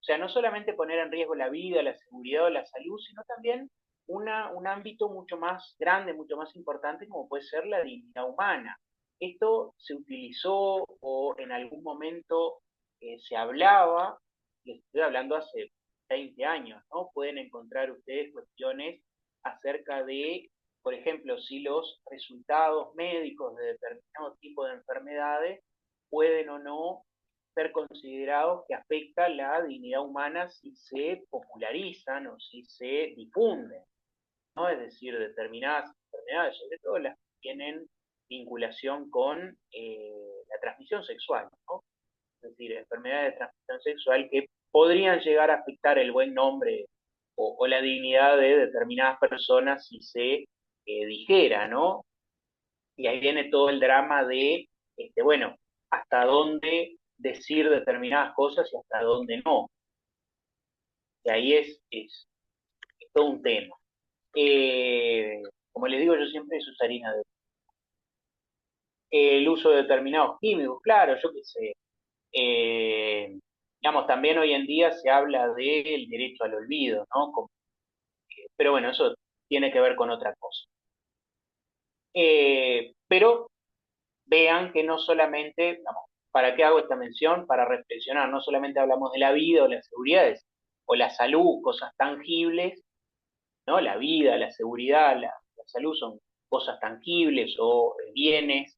O sea, no solamente poner en riesgo la vida, la seguridad o la salud, sino también un ámbito mucho más grande, mucho más importante, como puede ser la dignidad humana. Esto se utilizó o en algún momento se hablaba, y estoy hablando hace 20 años, ¿no? Pueden encontrar ustedes cuestiones acerca de, por ejemplo, si los resultados médicos de determinado tipo de enfermedades pueden o no ser considerados que afecta la dignidad humana si se popularizan o si se difunden, ¿no? Es decir, determinadas enfermedades, sobre todo las que tienen vinculación con la transmisión sexual, ¿no? Es decir, enfermedades de transmisión sexual que podrían llegar a afectar el buen nombre o la dignidad de determinadas personas si se dijera, ¿no? Y ahí viene todo el drama de, bueno, hasta dónde decir determinadas cosas y hasta dónde no. Y ahí es todo un tema. Como les digo, yo siempre eso es harina de... el uso de determinados químicos, claro, yo qué sé. Digamos, también hoy en día se habla del derecho al olvido, ¿no? Pero bueno, eso tiene que ver con otra cosa. Pero vean que no solamente, digamos, ¿para qué hago esta mención? Para reflexionar, no solamente hablamos de la vida o las seguridades, o la salud, cosas tangibles, ¿no? La vida, la seguridad, la salud son cosas tangibles o bienes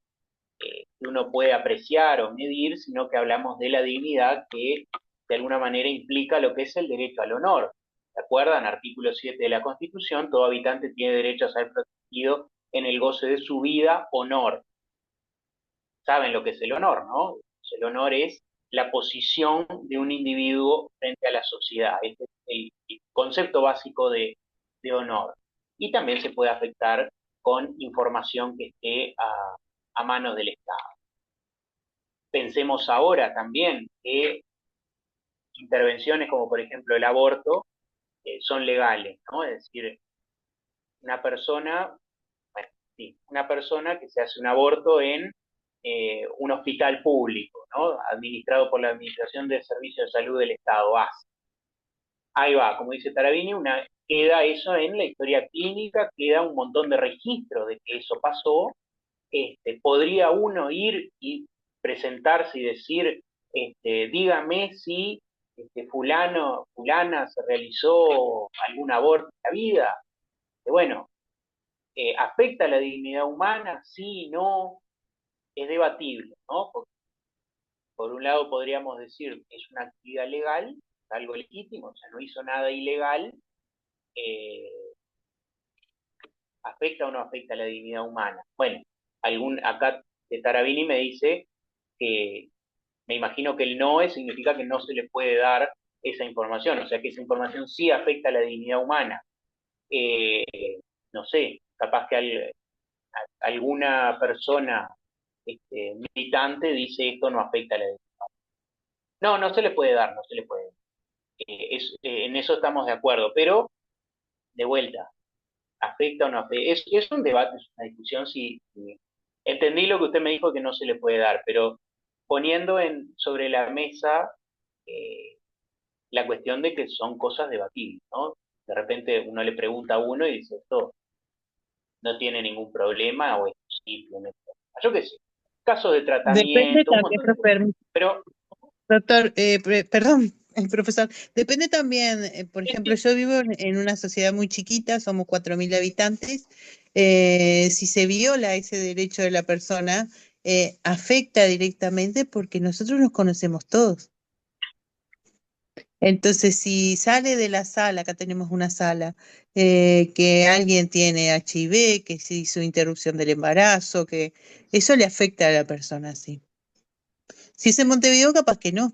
que uno puede apreciar o medir, sino que hablamos de la dignidad que de alguna manera implica lo que es el derecho al honor. ¿Se acuerdan? Artículo 7 de la Constitución, todo habitante tiene derecho a ser protegido en el goce de su vida, honor. Saben lo que es el honor, ¿no? El honor es la posición de un individuo frente a la sociedad. Este es el concepto básico de honor. Y también se puede afectar con información que esté a manos del Estado. Pensemos ahora también que intervenciones como por ejemplo el aborto son legales, ¿no? Es decir, una persona, bueno, sí, una persona que se hace un aborto en un hospital público, ¿no? Administrado por la Administración de Servicios de Salud del Estado, AS. Ahí va, como dice Tarabini, queda eso en la historia clínica, queda un montón de registros de que eso pasó. Podría uno ir y presentarse y decir, dígame si fulano, fulana se realizó algún aborto en la vida. Bueno, ¿afecta la dignidad humana? Sí, no, es debatible, ¿no? Porque por un lado podríamos decir que es una actividad legal, algo legítimo, o sea, no hizo nada ilegal, eh, ¿afecta o no afecta la dignidad humana? Bueno, acá de Tarabini me dice que me imagino que el NOE significa que no se le puede dar esa información, o sea que esa información sí afecta a la dignidad humana. Eh, no sé, capaz que alguna persona militante dice esto no afecta a la dignidad. No, no se le puede dar, no se le puede. En eso estamos de acuerdo, pero de vuelta, ¿afecta o no afecta? Es un debate, es una discusión. Si entendí lo que usted me dijo que no se le puede dar, pero poniendo sobre la mesa eh, la cuestión de que son cosas debatibles, ¿no? De repente uno le pregunta a uno y dice, esto no tiene ningún problema o es posible. Yo qué sé, casos de Depende tratamiento, un también, montón de cosas. Pero doctor, perdón, profesor, depende también, por ejemplo, yo vivo en una sociedad muy chiquita, somos 4.000 habitantes, si se viola ese derecho de la persona, afecta directamente porque nosotros nos conocemos todos. Entonces, si sale de la sala, acá tenemos una sala, que alguien tiene HIV, que se hizo interrupción del embarazo, que eso le afecta a la persona, sí. Si es en Montevideo, capaz que no.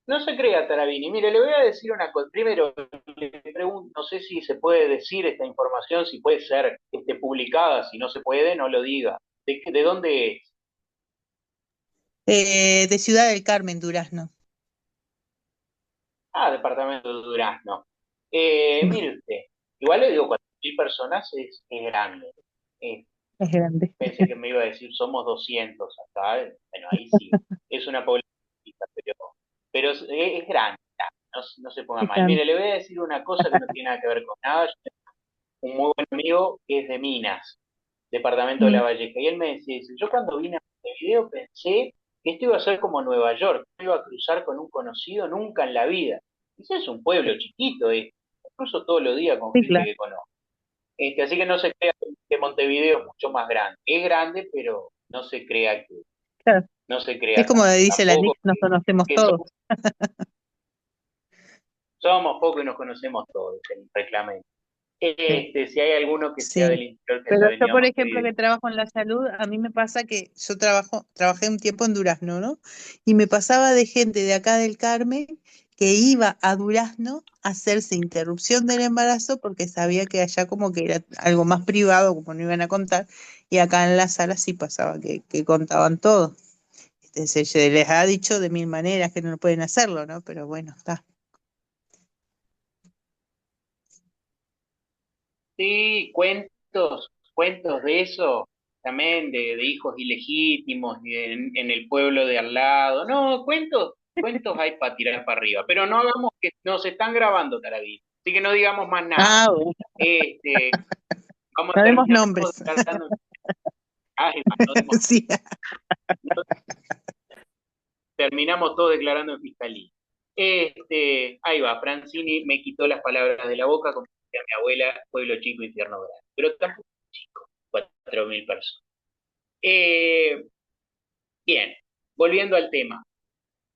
no se crea, Tarabini. Mire, le voy a decir una cosa. Primero, le pregunto, no sé si se puede decir esta información, si puede ser publicada. Si no se puede, no lo diga. ¿De dónde es? De Ciudad del Carmen, Durazno. Ah, departamento de Durazno. Mire usted, igual le digo, 4.000 personas es grande. Eh, Es grande. Pensé que me iba a decir somos 200 acá. Bueno, ahí sí. Es una población, chica, pero es grande. No, no se ponga Es mal. grande. Mire, le voy a decir una cosa que no tiene nada que ver con nada. Yo tengo un muy buen amigo que es de Minas, departamento de La Mm, Valleja, y él me decía, dice, yo cuando vine a Montevideo pensé que esto iba a ser como Nueva York, no iba a cruzar con un conocido nunca en la vida. Dice, es un pueblo chiquito, cruzo todos los días con sí, gente claro. que conozco. Así que no se crea que Montevideo es mucho más grande. Es grande, pero Claro. no se Es crea como tanto. dice la Tampoco Liz, nos conocemos que todos. somos pocos y nos conocemos todos, el reglamento. Sí. Si hay alguno que sea Sí. del interior que haya Pero yo, venido a por ejemplo, Montevideo. que trabajo en la salud, a mí me pasa que yo trabajé un tiempo en Durazno, ¿no? Y me pasaba de gente de acá del Carmen que iba a Durazno a hacerse interrupción del embarazo porque sabía que allá como que era algo más privado, como no iban a contar, y acá en la sala sí pasaba que contaban todo. Se les ha dicho de mil maneras que no pueden hacerlo, ¿no? Pero bueno, está. Sí, cuentos de eso, también de hijos ilegítimos y en el pueblo de al lado. No, cuentos hay para tirar para arriba, pero no hagamos que nos están grabando, Taradí. Así que no digamos más nada. Ah, bueno, Este, vamos a no demos terminar todos nombres. declarando. Ay, no demos- Sí. terminamos todos declarando en fiscalía. Ahí va, Francini me quitó las palabras de la boca, como decía mi abuela, pueblo chico, infierno grande. Pero tampoco chico, 4.000 personas. Eh, Bien, volviendo al tema,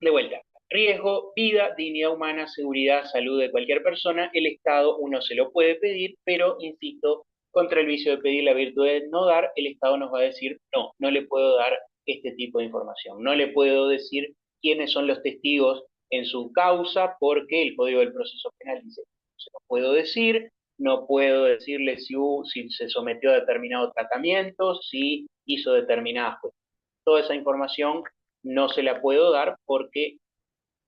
de vuelta. Riesgo, vida, dignidad humana, seguridad, salud de cualquier persona, el Estado uno se lo puede pedir, pero, insisto, contra el vicio de pedir la virtud de no dar, el Estado nos va a decir, no, no le puedo dar este tipo de información, no le puedo decir quiénes son los testigos en su causa, porque el Código del Proceso Penal dice, no se lo puedo decir, no puedo decirle si se sometió a determinado tratamiento, si hizo determinadas cuestiones. Toda esa información no se la puedo dar porque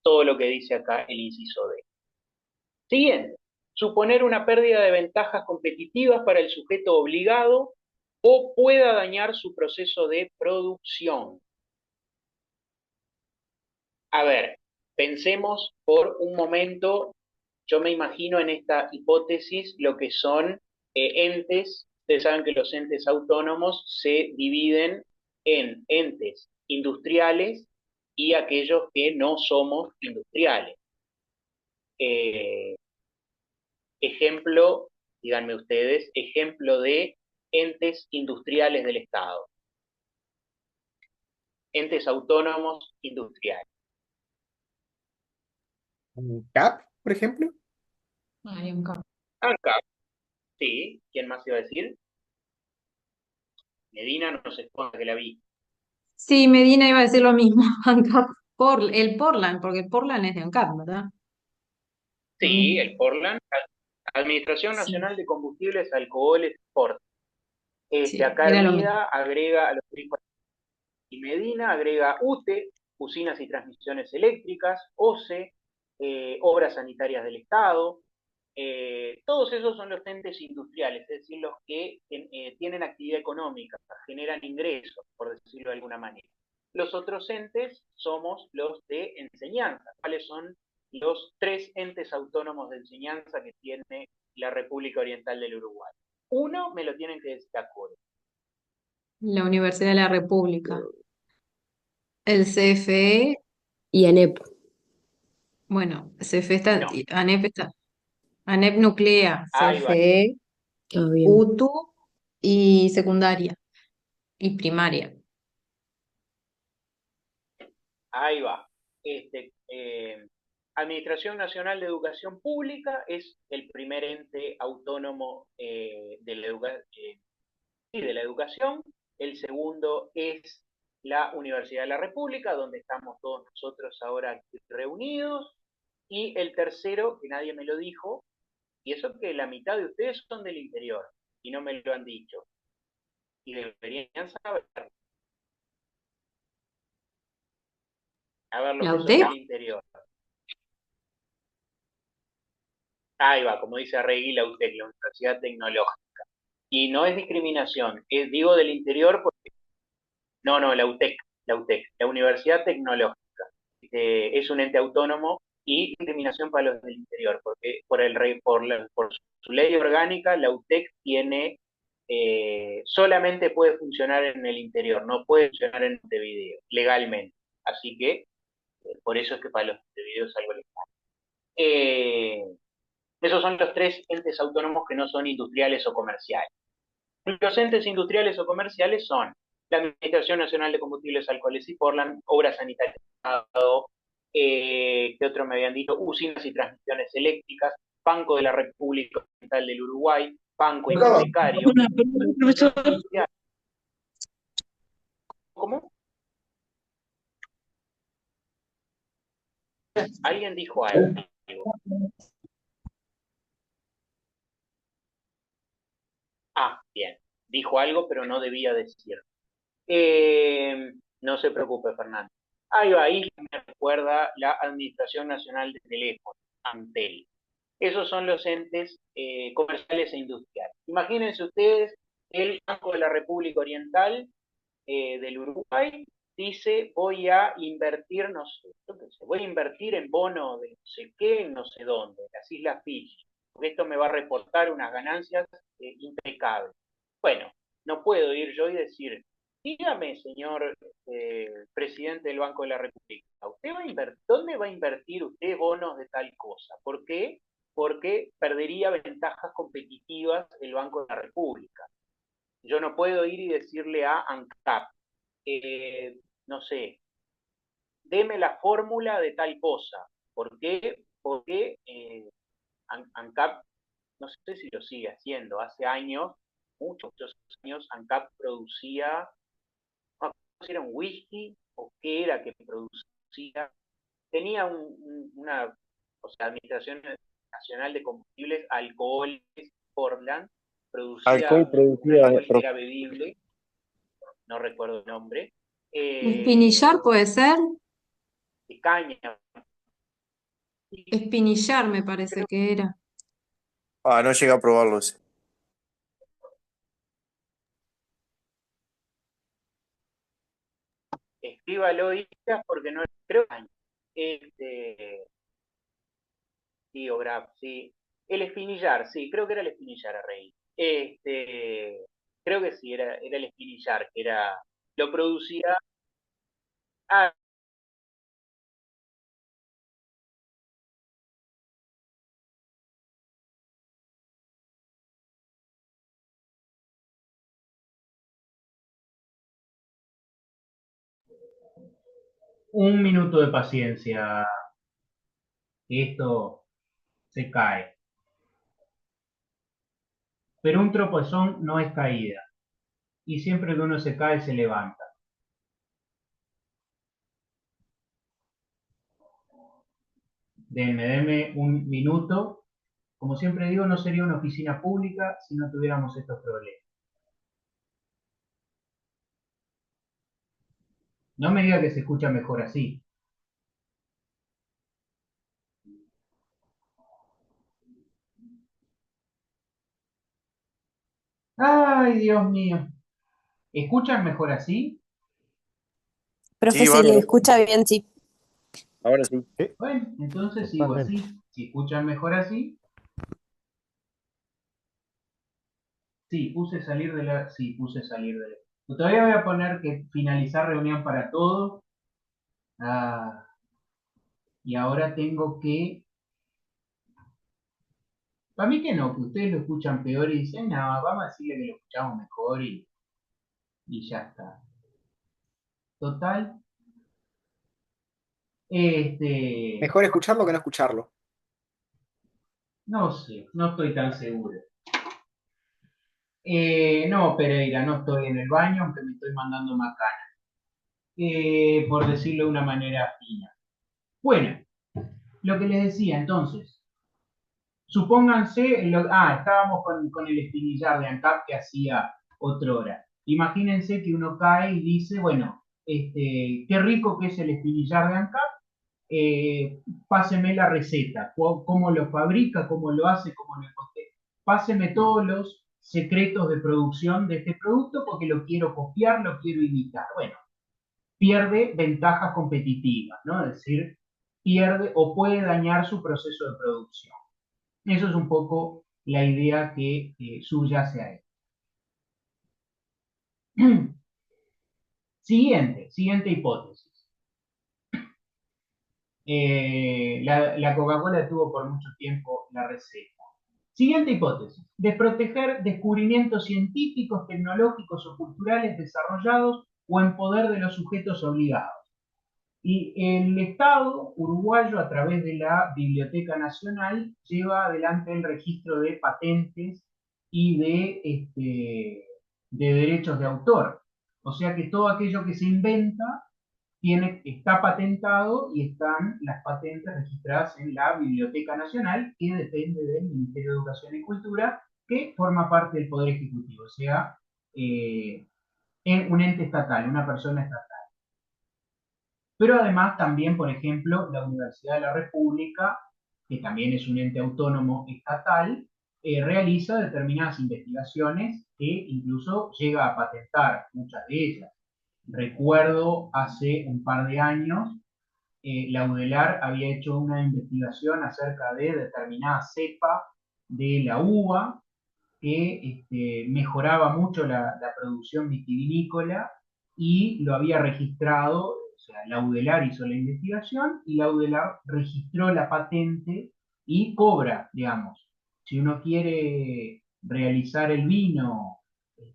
todo lo que dice acá el inciso D. Siguiente, suponer una pérdida de ventajas competitivas para el sujeto obligado o pueda dañar su proceso de producción. A ver, pensemos por un momento, yo me imagino en esta hipótesis lo que son entes. Ustedes saben que los entes autónomos se dividen en entes industriales y aquellos que no somos industriales. Eh, Ejemplo, díganme ustedes, ejemplo de entes industriales del Estado, entes autónomos industriales. ¿Un CAP, por ejemplo? ANCAP, sí, ¿quién más iba a decir? Medina no se esconda que la vi. Sí, Medina iba a decir lo mismo. ANCAP, el Portland, porque el Portland es de ANCAP, ¿verdad? Sí, Mm, el Portland, Administración sí, Nacional de Combustibles, Alcoholes, Sport. sí, Acá era lo mismo. Hermida agrega a los y Medina agrega UTE, Usinas y Transmisiones Eléctricas, OCE, Obras Sanitarias del Estado. Todos esos son los entes industriales, es decir, los que tienen actividad económica, generan ingresos, por decirlo de alguna manera. Los otros entes somos los de enseñanza. ¿Cuáles son los tres entes autónomos de enseñanza que tiene la República Oriental del Uruguay? Uno me lo tienen que decir a coro. La Universidad de la República. El CFE, Y ANEP. bueno, CFE está, No, ANEP está, ANEP Nuclea, ahí va, CFE, Ah, bien. UTU y secundaria y primaria. ahí va. Administración Nacional de Educación Pública es el primer ente autónomo de la educación. El segundo es la Universidad de la República, donde estamos todos nosotros ahora aquí reunidos. Y el tercero, que nadie me lo dijo, y eso que la mitad de ustedes son del interior y no me lo han dicho. Y deberían saber. A ver, los ¿La que son UTEP? del interior. Ahí va, como dice Arregui, la UTEC, la Universidad Tecnológica. Y no es discriminación, digo del interior porque... No, la UTEC, la Universidad Tecnológica. Es un ente autónomo y discriminación para los del interior, porque por su ley orgánica, la UTEC tiene, solamente puede funcionar en el interior, no puede funcionar en Montevideo, legalmente. Así que, por eso es que para los de Montevideo es algo legal. Eh, Esos son los tres entes autónomos que no son industriales o comerciales. Los entes industriales o comerciales son la Administración Nacional de Combustibles, Alcoholes y Portland, Obras Sanitarias, ¿qué otro me habían dicho? Usinas y Transmisiones Eléctricas, Banco de la República Oriental del Uruguay, Banco Hipotecario, ¿cómo? Alguien dijo algo. Ah, bien. Dijo algo, pero no debía decir. No se preocupe, Fernando. Ahí me recuerda la Administración Nacional de Teléfono, ANTEL. Esos son los entes comerciales e industriales. Imagínense ustedes, el Banco de la República Oriental del Uruguay dice, voy a invertir, no sé, voy a invertir en bono de no sé qué, no sé dónde, las Islas Fiji, porque esto me va a reportar unas ganancias impecables. Bueno, no puedo ir yo y decir, dígame, señor presidente del Banco de la República, ¿dónde va a invertir usted bonos de tal cosa? ¿Por qué? Porque perdería ventajas competitivas el Banco de la República. Yo no puedo ir y decirle a ANCAP, no sé, deme la fórmula de tal cosa. ¿Por qué? Porque ANCAP, no sé si lo sigue haciendo, hace años, muchos años, ANCAP producía, no sé si era un whisky o qué era que producía, tenía una, o sea, Administración Nacional de Combustibles, Alcoholes, Portland, producía Alcohol un producía, alcohol que era bebible, no recuerdo el nombre, Espinillar puede ser. de caña. Espinillar me parece Creo que era. no llegué a probarlo ese. que escríbalo Islas porque no creo este sí, o Graf, sí. El espinillar, sí, creo que era el espinillar a reír. Creo que sí, era el espinillar, que era, lo producía, ah, un minuto de paciencia, que esto se cae. Pero un tropezón no es caída. y siempre que uno se cae se levanta. Denme un minuto. Como siempre digo, no sería una oficina pública si no tuviéramos estos problemas. No me diga que se escucha mejor así. Ay, Dios mío. ¿Escuchan mejor así? Sí, Profe, se le bárbaro. escucha bien, sí. Ahora sí. Bueno, entonces sigo Totalmente. así. Si escuchan mejor así. Sí, puse salir de la... Sí, puse salir de la... Todavía voy a poner que finalizar reunión para todos. Ah, y ahora tengo que... Para mí que no, que ustedes lo escuchan peor y dicen, no, vamos a decirle que lo escuchamos mejor y ya está. Total. Mejor escucharlo que no escucharlo. No sé, no estoy tan seguro. No, Pereira, no estoy en el baño, aunque me estoy mandando macana. Por decirlo de una manera fina. Bueno, lo que les decía entonces, supónganse, estábamos con el espinillar de ANCAP que hacía otra hora. Imagínense que uno cae y dice, bueno, qué rico que es el espinillar de ANCAP, páseme la receta, cómo lo fabrica, cómo lo hace, cómo lo coste. Páseme todos los secretos de producción de este producto porque lo quiero copiar, lo quiero imitar. Bueno, pierde ventajas competitivas, ¿no? Es decir, pierde o puede dañar su proceso de producción. Eso es un poco la idea que subyace a él. Siguiente hipótesis. La Coca-Cola tuvo por mucho tiempo la receta. Siguiente hipótesis. Desproteger descubrimientos científicos, tecnológicos o culturales desarrollados o en poder de los sujetos obligados. Y el Estado uruguayo, a través de la Biblioteca Nacional, lleva adelante el registro de patentes y de derechos de autor. O sea que todo aquello que se inventa está patentado y están las patentes registradas en la Biblioteca Nacional, que depende del Ministerio de Educación y Cultura, que forma parte del Poder Ejecutivo, o sea, en un ente estatal, una persona estatal. Pero además también, por ejemplo, la Universidad de la República, que también es un ente autónomo estatal, realiza determinadas investigaciones que incluso llega a patentar muchas de ellas. Recuerdo hace un par de años, la UDELAR había hecho una investigación acerca de determinada cepa de la uva que mejoraba mucho la producción vitivinícola y lo había registrado, o sea, la UDELAR hizo la investigación y la UDELAR registró la patente y cobra, digamos. Si uno quiere realizar el vino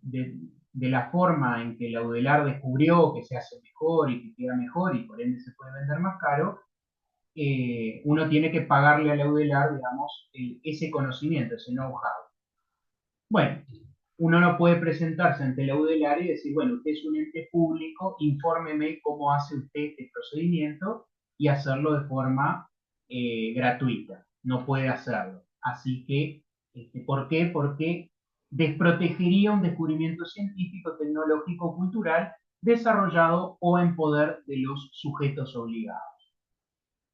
de la forma en que la UDELAR descubrió que se hace mejor y que queda mejor y por ende se puede vender más caro, uno tiene que pagarle a la UDELAR, digamos, ese conocimiento, ese know-how. Bueno, uno no puede presentarse ante la UDELAR y decir, bueno, usted es un ente público, infórmeme cómo hace usted este procedimiento y hacerlo de forma gratuita. No puede hacerlo. Así que, ¿por qué? Porque desprotegería un descubrimiento científico, tecnológico, cultural desarrollado o en poder de los sujetos obligados.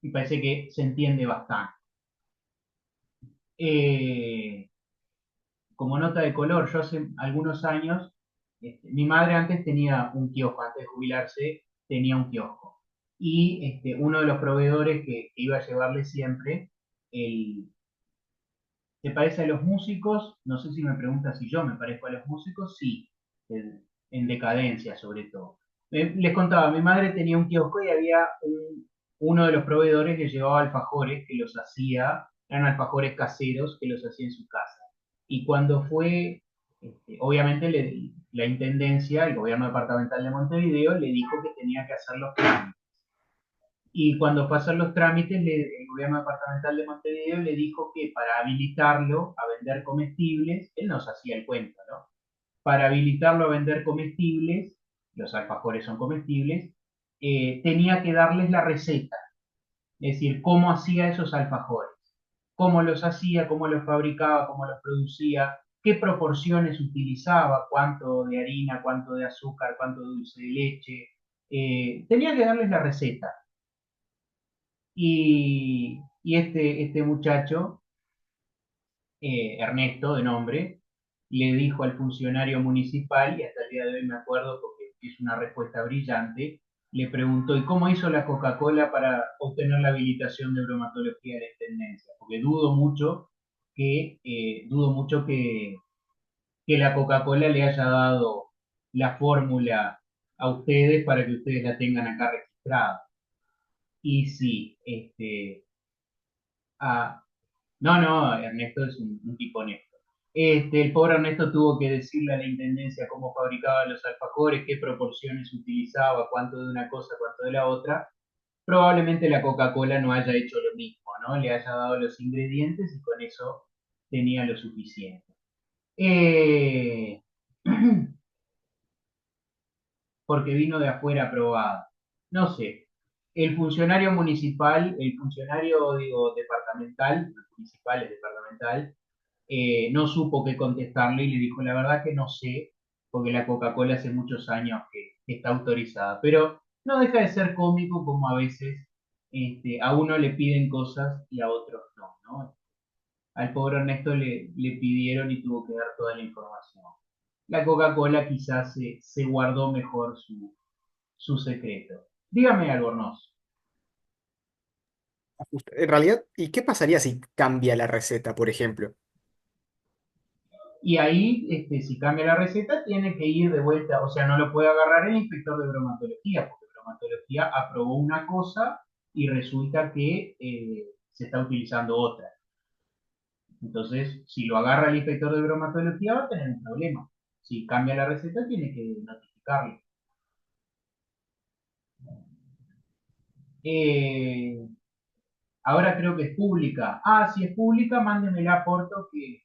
Me parece que se entiende bastante. Como nota de color, yo hace algunos años, mi madre antes tenía un kiosco, antes de jubilarse tenía un kiosco. Y uno de los proveedores que iba a llevarle siempre, ¿te parece a los músicos? No sé si me pregunta si yo me parezco a los músicos, sí, en decadencia sobre todo. Les contaba, mi madre tenía un kiosco y había uno de los proveedores que llevaba alfajores, que los hacía, eran alfajores caseros, que los hacía en su casa. Y cuando fue, obviamente la Intendencia, el gobierno departamental de Montevideo, le dijo que tenía que hacer los trámites. Y cuando fue a hacer los trámites, el gobierno departamental de Montevideo le dijo que para habilitarlo a vender comestibles, él nos hacía el cuento, ¿no? para habilitarlo a vender comestibles, los alfajores son comestibles, tenía que darles la receta, es decir, cómo hacía esos alfajores, cómo los hacía, cómo los fabricaba, cómo los producía, qué proporciones utilizaba, cuánto de harina, cuánto de azúcar, cuánto de dulce de leche. Tenía que darles la receta. Y este muchacho, Ernesto de nombre, le dijo al funcionario municipal, y hasta el día de hoy me acuerdo porque es una respuesta brillante, le preguntó, ¿y cómo hizo la Coca-Cola para obtener la habilitación de bromatología de la Intendencia? Porque dudo mucho que la Coca-Cola le haya dado la fórmula a ustedes para que ustedes la tengan acá registrada. Y sí, ah, no, Ernesto es un tipo honesto. El pobre Ernesto tuvo que decirle a la intendencia cómo fabricaba los alfajores, qué proporciones utilizaba, cuánto de una cosa, cuánto de la otra. Probablemente la Coca-Cola no haya hecho lo mismo, ¿no? Le haya dado los ingredientes y con eso tenía lo suficiente. Eh, porque vino de afuera aprobada. No sé. El funcionario municipal, el funcionario, digo, departamental, municipal es departamental, no supo qué contestarle y le dijo, la verdad que no sé, porque la Coca-Cola hace muchos años que está autorizada, pero no deja de ser cómico como a veces a uno le piden cosas y a otros no, ¿no? Al pobre Ernesto le pidieron y tuvo que dar toda la información. La Coca-Cola quizás se guardó mejor su secreto. Dígame, Albornoz. En realidad, ¿y qué pasaría si cambia la receta, por ejemplo? Y ahí, si cambia la receta, tiene que ir de vuelta, o sea, no lo puede agarrar el inspector de bromatología, porque bromatología aprobó una cosa y resulta que se está utilizando otra. Entonces, si lo agarra el inspector de bromatología, va a tener un problema. Si cambia la receta, tiene que notificarle. Eh, Ahora creo que es pública. Ah, si es pública, mándemela, Porto, que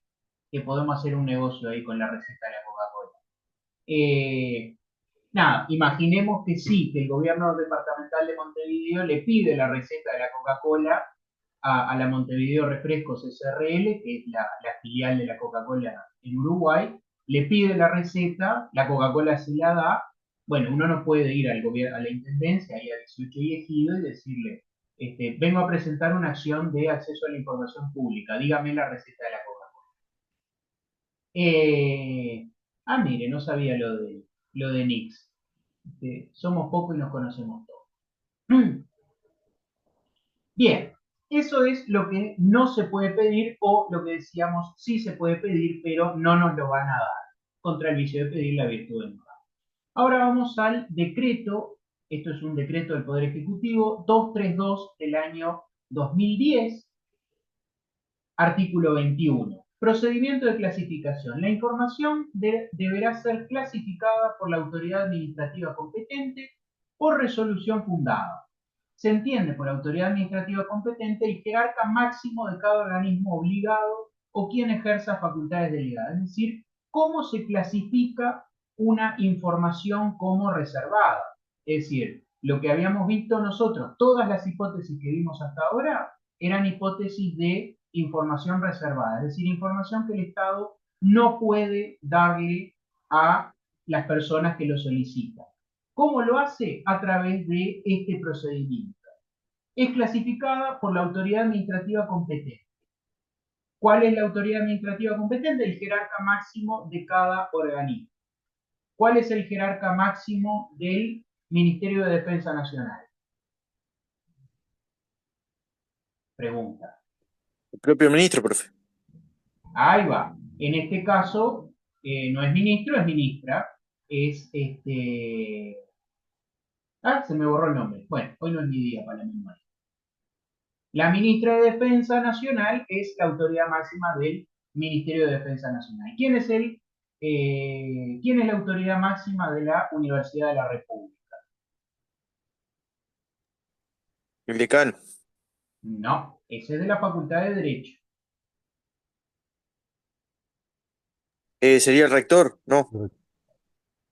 podemos hacer un negocio ahí con la receta de la Coca-Cola. Nada, imaginemos que sí, que el gobierno departamental de Montevideo le pide la receta de la Coca-Cola a la Montevideo Refrescos SRL, que es la filial de la Coca-Cola en Uruguay, le pide la receta, la Coca-Cola se la da. Bueno, uno no puede ir al gobierno, a la intendencia, ahí a 18 y Ejido, y decirle, vengo a presentar una acción de acceso a la información pública, dígame la receta de la Coca-Cola. Mire, no sabía lo de Nix. Somos pocos y nos conocemos todos. Bien, eso es lo que no se puede pedir o lo que decíamos sí se puede pedir, pero no nos lo van a dar. Contra el vicio de pedir la virtud de no dar. Ahora vamos al decreto, esto es un decreto del Poder Ejecutivo 232 del año 2010, artículo 21. Procedimiento de clasificación. La información deberá ser clasificada por la autoridad administrativa competente por resolución fundada. Se entiende por autoridad administrativa competente el jerarca máximo de cada organismo obligado o quien ejerza facultades delegadas. Es decir, cómo se clasifica una información como reservada. Es decir, lo que habíamos visto nosotros, todas las hipótesis que vimos hasta ahora, eran hipótesis de información reservada, es decir, información que el Estado no puede darle a las personas que lo solicitan. ¿Cómo lo hace? A través de este procedimiento. Es clasificada por la autoridad administrativa competente. ¿Cuál es la autoridad administrativa competente? El jerarca máximo de cada organismo. ¿Cuál es el jerarca máximo del Ministerio de Defensa Nacional? Pregunta. El propio ministro, profe. Ahí va. En este caso, no es ministro, es ministra. Es se me borró el nombre. Bueno, hoy no es mi día para la memoria. La ministra de Defensa Nacional es la autoridad máxima del Ministerio de Defensa Nacional. ¿Quién es quién es la autoridad máxima de la Universidad de la República? El decano. No, ese es de la Facultad de Derecho. Sería el rector, ¿no?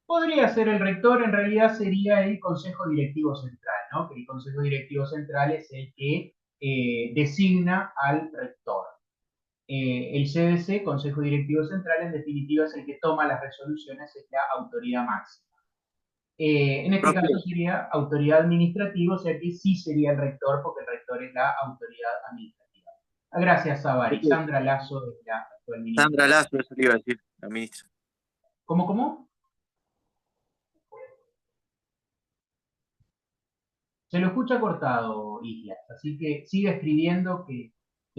Podría ser el rector, en realidad sería el Consejo Directivo Central, ¿no? Que el Consejo Directivo Central es el que designa al rector. El CDC, Consejo Directivo Central, en definitiva es el que toma las resoluciones, es la autoridad máxima. En este Profe, caso sería autoridad administrativa, o sea que sí sería el rector, porque el rector es la autoridad administrativa. Gracias, Savari. profe, Sandra Lazo es la actual ministra Sandra de Lazo, Educación. eso le iba a decir, la ministra. ¿Cómo? Se lo escucha cortado, Islas, así que sigue escribiendo que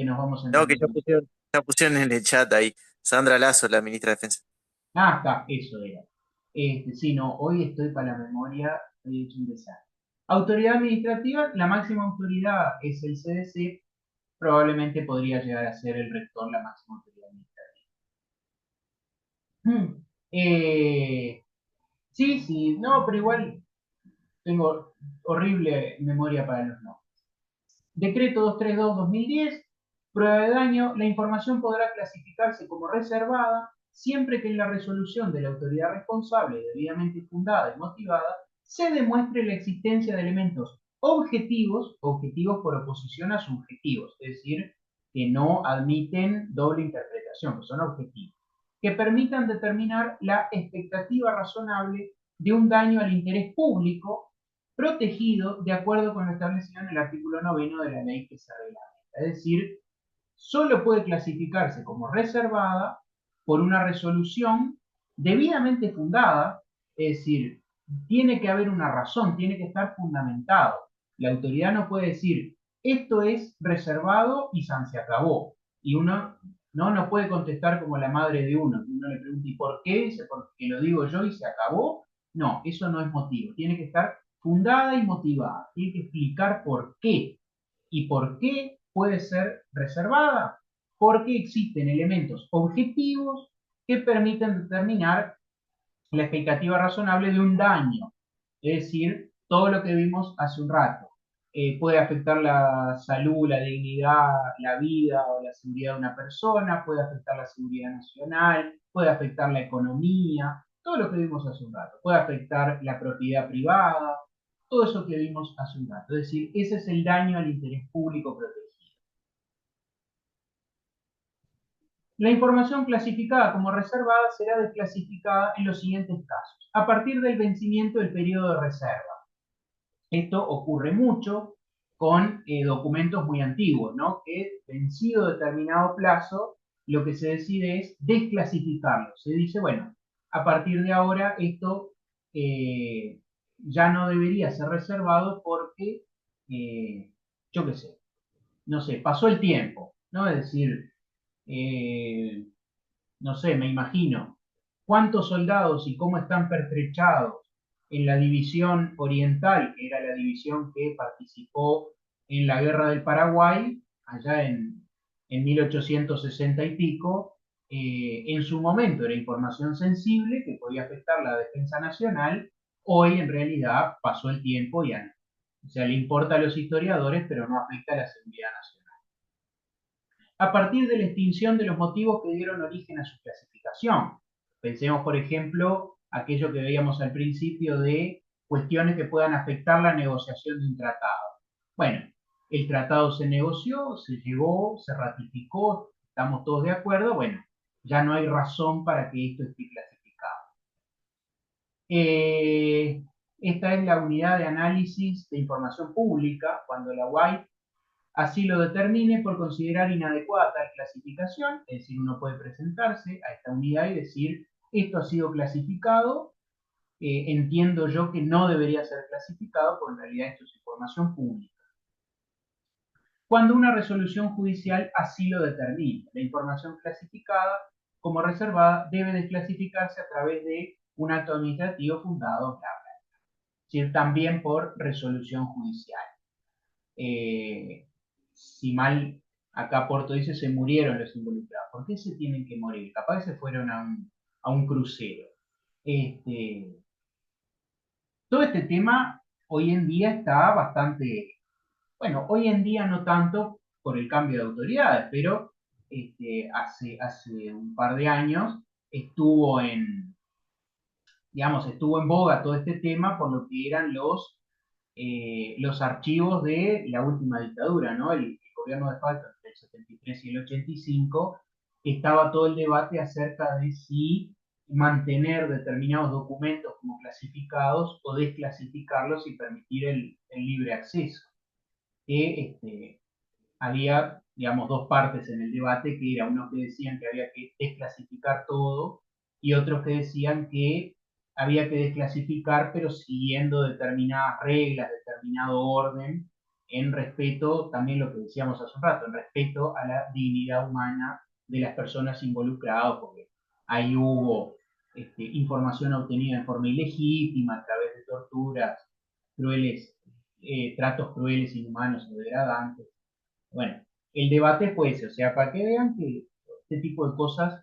nos vamos No, que entendiendo. ya pusieron en el chat ahí. Sandra Lazo, la ministra de Defensa. Ah, está, eso era. Sí, no, hoy estoy para la memoria, he hecho un desastre. Autoridad administrativa, la máxima autoridad es el CDC, probablemente podría llegar a ser el rector la máxima autoridad administrativa. Sí, sí, no, pero igual tengo horrible memoria para los nombres. Decreto 232-2010, prueba de daño, la información podrá clasificarse como reservada siempre que en la resolución de la autoridad responsable, debidamente fundada y motivada, se demuestre la existencia de elementos objetivos por oposición a subjetivos, es decir, que no admiten doble interpretación, que son objetivos, que permitan determinar la expectativa razonable de un daño al interés público protegido de acuerdo con lo establecido en el artículo 9 de la ley que se reglamenta. Es decir, solo puede clasificarse como reservada por una resolución debidamente fundada, es decir, tiene que haber una razón, tiene que estar fundamentado. La autoridad no puede decir, esto es reservado y se acabó. Y uno no puede contestar como la madre de uno. Uno le pregunta, ¿y por qué? Dice, porque lo digo yo y se acabó. No, eso no es motivo. Tiene que estar fundada y motivada. Tiene que explicar por qué. ¿Y por qué puede ser reservada? Porque existen elementos objetivos que permiten determinar la expectativa razonable de un daño. Es decir, todo lo que vimos hace un rato. Puede afectar la salud, la dignidad, la vida o la seguridad de una persona, puede afectar la seguridad nacional, puede afectar la economía, todo lo que vimos hace un rato. Puede afectar la propiedad privada, todo eso que vimos hace un rato. Es decir, ese es el daño al interés público protegido. La información clasificada como reservada será desclasificada en los siguientes casos. A partir del vencimiento del periodo de reserva. Esto ocurre mucho con documentos muy antiguos, ¿no? Que vencido determinado plazo, lo que se decide es desclasificarlo. Se dice, bueno, a partir de ahora esto ya no debería ser reservado porque, yo qué sé, no sé, pasó el tiempo, ¿no? Es decir, eh, no sé, me imagino, cuántos soldados y cómo están pertrechados en la división oriental, que era la división que participó en la guerra del Paraguay, allá en 1860 y pico, en su momento era información sensible que podía afectar la defensa nacional, hoy en realidad pasó el tiempo y ya no. O sea, le importa a los historiadores, pero no afecta a la seguridad nacional. A partir de la extinción de los motivos que dieron origen a su clasificación. Pensemos, por ejemplo, aquello que veíamos al principio de cuestiones que puedan afectar la negociación de un tratado. Bueno, el tratado se negoció, se llegó, se ratificó, estamos todos de acuerdo, bueno, ya no hay razón para que esto esté clasificado. Esta es la unidad de análisis de información pública, cuando la UAI así lo determine por considerar inadecuada tal clasificación, es decir, uno puede presentarse a esta unidad y decir, esto ha sido clasificado, entiendo yo que no debería ser clasificado, porque en realidad esto es información pública. Cuando una resolución judicial así lo determine, la información clasificada como reservada debe desclasificarse a través de un acto administrativo fundado, bla, bla. Es decir, también por resolución judicial. Si mal acá Porto dice, se murieron los involucrados. ¿Por qué se tienen que morir? Capaz que se fueron a un crucero. Todo este tema hoy en día está bastante, bueno, hoy en día no tanto por el cambio de autoridades, pero hace un par de años estuvo digamos, estuvo en boga todo este tema por lo que eran los archivos de la última dictadura, ¿no? El gobierno de Falta entre el 73 y el 85, estaba todo el debate acerca de si mantener determinados documentos como clasificados o desclasificarlos y permitir el libre acceso. Había, digamos, dos partes en el debate, que era unos que decían que había que desclasificar todo y otros que decían que había que desclasificar, pero siguiendo determinadas reglas, determinado orden, en respeto, también lo que decíamos hace un rato, en respeto a la dignidad humana de las personas involucradas, porque ahí hubo información obtenida en forma ilegítima, a través de torturas, crueles, tratos crueles, inhumanos o degradantes. Bueno, el debate fue ese, o sea, para que vean que este tipo de cosas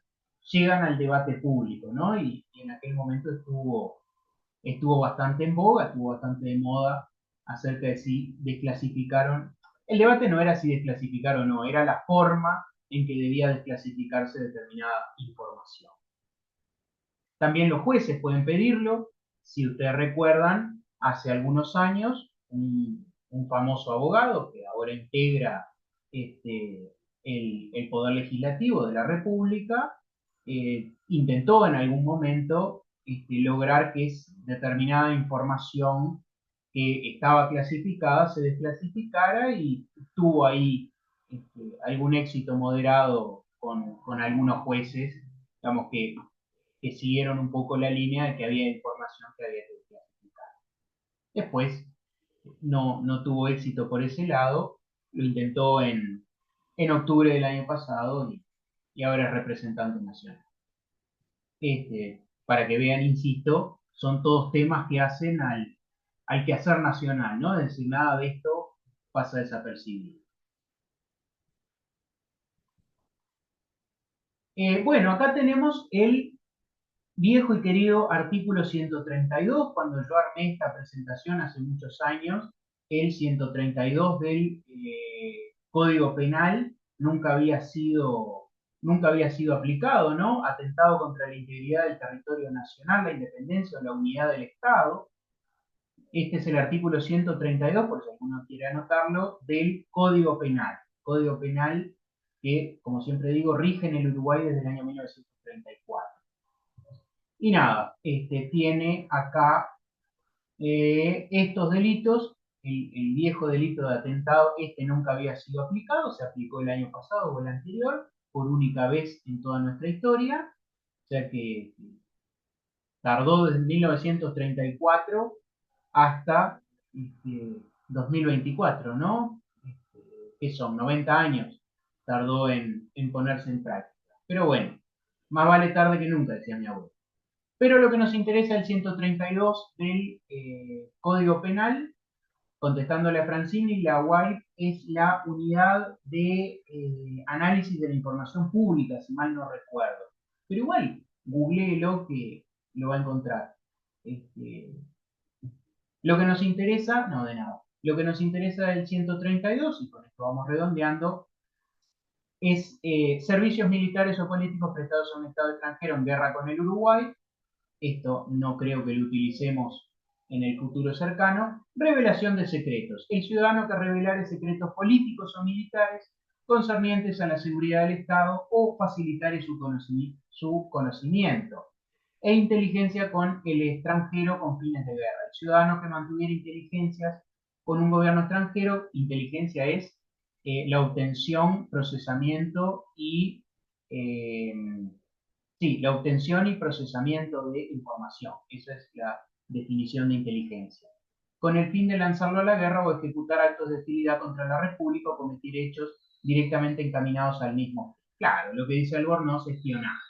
llegan al debate público, ¿no? Y en aquel momento estuvo bastante en boga, estuvo bastante de moda acerca de si desclasificaron. El debate no era si desclasificaron o no, era la forma en que debía desclasificarse determinada información. También los jueces pueden pedirlo. Si ustedes recuerdan, hace algunos años, un famoso abogado que ahora integra el Poder Legislativo de la República, intentó en algún momento lograr que determinada información que estaba clasificada se desclasificara y tuvo ahí algún éxito moderado con algunos jueces, digamos, que siguieron un poco la línea de que había información que había que clasificar. Después no tuvo éxito por ese lado, lo intentó en octubre del año pasado y ahora es representante nacional. Para que vean, insisto, son todos temas que hacen al quehacer nacional, ¿no? Es decir, nada de esto pasa desapercibido. Bueno, acá tenemos el viejo y querido artículo 132, cuando yo armé esta presentación hace muchos años, el 132 del Código Penal nunca había sido aplicado, ¿no? Atentado contra la integridad del territorio nacional, la independencia o la unidad del Estado. Este es el artículo 132, por si alguno quiere anotarlo, del Código Penal. Código Penal que, como siempre digo, rige en el Uruguay desde el año 1934. Y nada, tiene acá estos delitos. El viejo delito de atentado, nunca había sido aplicado, se aplicó el año pasado o el anterior, por única vez en toda nuestra historia, o sea que tardó desde 1934 hasta 2024, ¿no? Que son 90 años, tardó en ponerse en práctica. Pero bueno, más vale tarde que nunca, decía mi abuelo. Pero lo que nos interesa el 132 del Código Penal, contestándole a Francini, la UAIP es la unidad de análisis de la información pública, si mal no recuerdo. Pero igual, googleelo que lo va a encontrar. Lo que nos interesa, no de nada, lo que nos interesa del 132, y con esto vamos redondeando, es servicios militares o políticos prestados a un Estado extranjero en guerra con el Uruguay. Esto no creo que lo utilicemos en el futuro cercano. Revelación de secretos. El ciudadano que revelare secretos políticos o militares concernientes a la seguridad del Estado o facilitare su conocimiento. E inteligencia con el extranjero con fines de guerra. El ciudadano que mantuviera inteligencias con un gobierno extranjero, inteligencia es la obtención, procesamiento y sí, la obtención y procesamiento de información. Esa es la definición de inteligencia. Con el fin de lanzarlo a la guerra o ejecutar actos de hostilidad contra la República o cometer hechos directamente encaminados al mismo. Claro, lo que dice Albornoz es espionaje.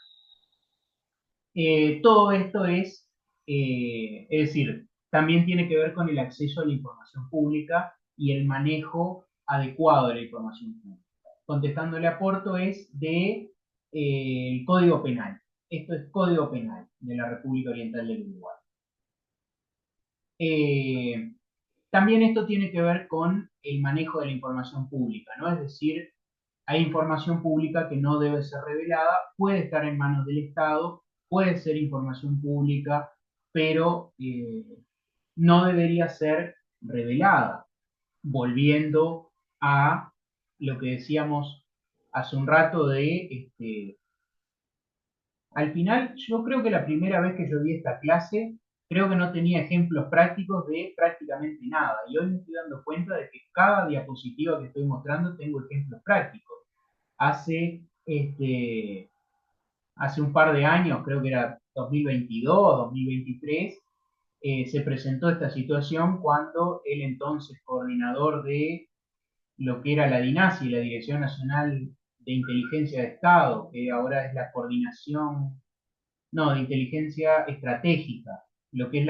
Todo esto es decir, también tiene que ver con el acceso a la información pública y el manejo adecuado de la información pública. Contestándole a Porto es de el Código Penal. Esto es Código Penal de la República Oriental del Uruguay. También esto tiene que ver con el manejo de la información pública, ¿no? Es decir, hay información pública que no debe ser revelada, puede estar en manos del Estado, puede ser información pública pero no debería ser revelada, volviendo a lo que decíamos hace un rato al final, yo creo que la primera vez que yo vi esta clase, creo que no tenía ejemplos prácticos de prácticamente nada. Y hoy me estoy dando cuenta de que cada diapositiva que estoy mostrando tengo ejemplos prácticos. Hace un par de años, creo que era 2022, 2023, se presentó esta situación cuando el entonces coordinador de lo que era la DINASI, la Dirección Nacional de Inteligencia de Estado, que ahora es la coordinación, no, de inteligencia estratégica, lo que es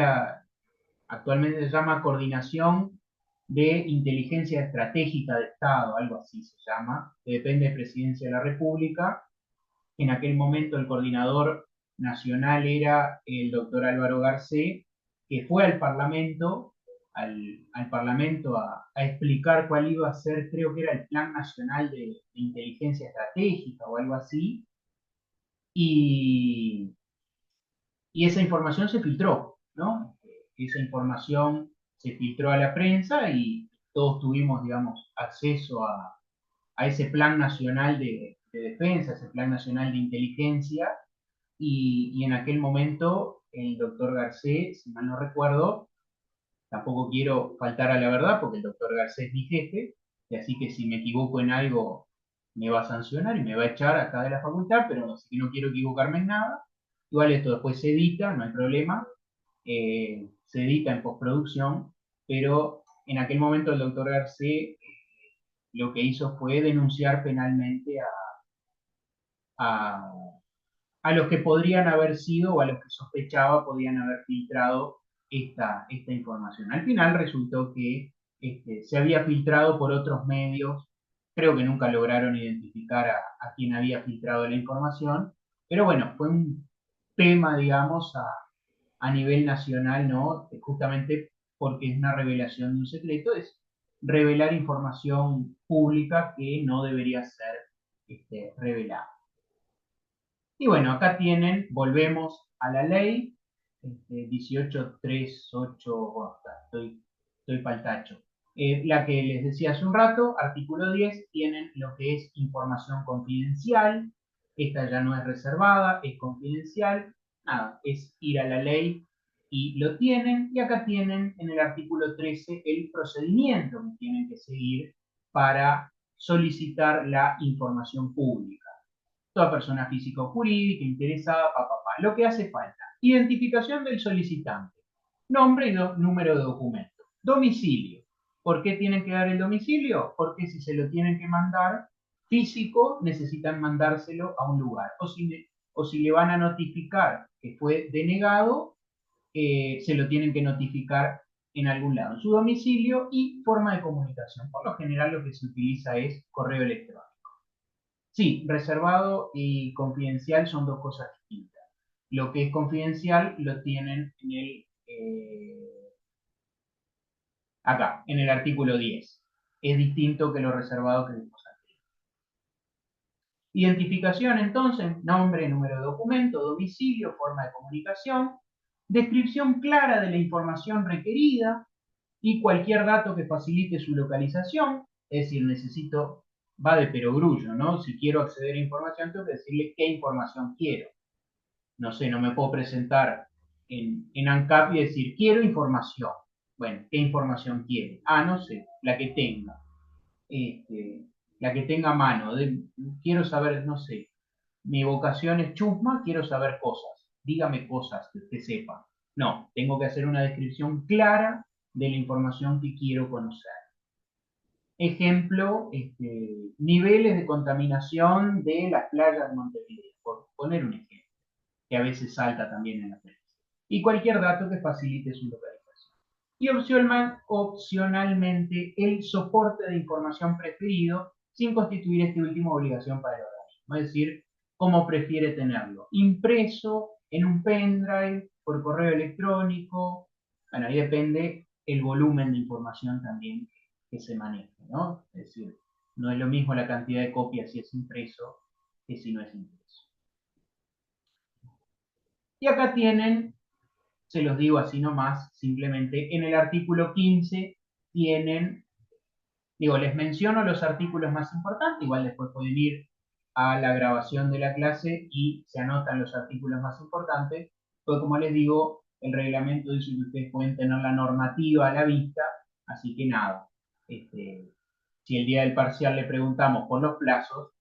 actualmente se llama Coordinación de Inteligencia Estratégica de Estado, algo así se llama, que depende de Presidencia de la República. En aquel momento el coordinador nacional era el doctor Álvaro Garcés, que fue al Parlamento, al Parlamento a explicar cuál iba a ser, creo que era el Plan Nacional de Inteligencia Estratégica o algo así, y, y esa información se filtró, ¿no? Esa información se filtró a la prensa y todos tuvimos, digamos, acceso a ese Plan Nacional de Defensa, ese Plan Nacional de Inteligencia, y en aquel momento el doctor Garcés, si mal no recuerdo, tampoco quiero faltar a la verdad porque el doctor Garcés es mi jefe, y así que si me equivoco en algo me va a sancionar y me va a echar acá de la facultad, pero si no quiero equivocarme en nada, igual esto después se edita, no hay problema, se edita en postproducción, pero en aquel momento el doctor Garcés lo que hizo fue denunciar penalmente a, a los que podrían haber sido o a los que sospechaba podían haber filtrado esta información. Al final resultó que se había filtrado por otros medios, creo que nunca lograron identificar a quien había filtrado la información, pero bueno, fue un tema, digamos, a nivel nacional, ¿no? Justamente porque es una revelación de un secreto, es revelar información pública que no debería ser revelada. Y bueno, acá tienen, volvemos a la ley, 1838, estoy paltacho. La que les decía hace un rato, artículo 10, tienen lo que es información confidencial, esta ya no es reservada, es confidencial, nada, es ir a la ley y lo tienen, y acá tienen en el artículo 13 el procedimiento que tienen que seguir para solicitar la información pública. Toda persona física o jurídica interesada, Lo que hace falta: identificación del solicitante, nombre y número de documento, domicilio. ¿Por qué tienen que dar el domicilio? Porque si se lo tienen que mandar físico, necesitan mandárselo a un lugar. O si le van a notificar que fue denegado, se lo tienen que notificar en algún lado. Su domicilio y forma de comunicación. Por lo general lo que se utiliza es correo electrónico. Sí, reservado y confidencial son dos cosas distintas. Lo que es confidencial lo tienen acá, en el artículo 10. Es distinto que lo reservado que vimos antes. Identificación, entonces, nombre, número de documento, domicilio, forma de comunicación, descripción clara de la información requerida y cualquier dato que facilite su localización. Es decir, va de perogrullo, ¿no? Si quiero acceder a información, tengo que decirle qué información quiero. No sé, no me puedo presentar en ANCAP y decir, quiero información. Bueno, ¿qué información quiere? No sé, la que tenga. La que tenga a mano. Quiero saber, no sé, mi vocación es chusma, quiero saber cosas. Dígame cosas que usted sepa. No, tengo que hacer una descripción clara de la información que quiero conocer. Ejemplo, niveles de contaminación de las playas de Montevideo, por poner un ejemplo, que a veces salta también en la prensa. Y cualquier dato que facilite su localización. Y opcionalmente, el soporte de información preferido, sin constituir este último obligación para el organismo. Es decir, cómo prefiere tenerlo. Impreso, en un pendrive, por correo electrónico. Bueno, ahí depende el volumen de información también que se maneje, ¿no? Es decir, no es lo mismo la cantidad de copias si es impreso que si no es impreso. Y acá tienen se los digo así nomás, simplemente en el artículo 15 tienen, digo, les menciono los artículos más importantes, igual después pueden ir a la grabación de la clase y se anotan los artículos más importantes, pues como les digo, el reglamento dice que ustedes pueden tener la normativa a la vista, así que nada, si el día del parcial le preguntamos por los plazos,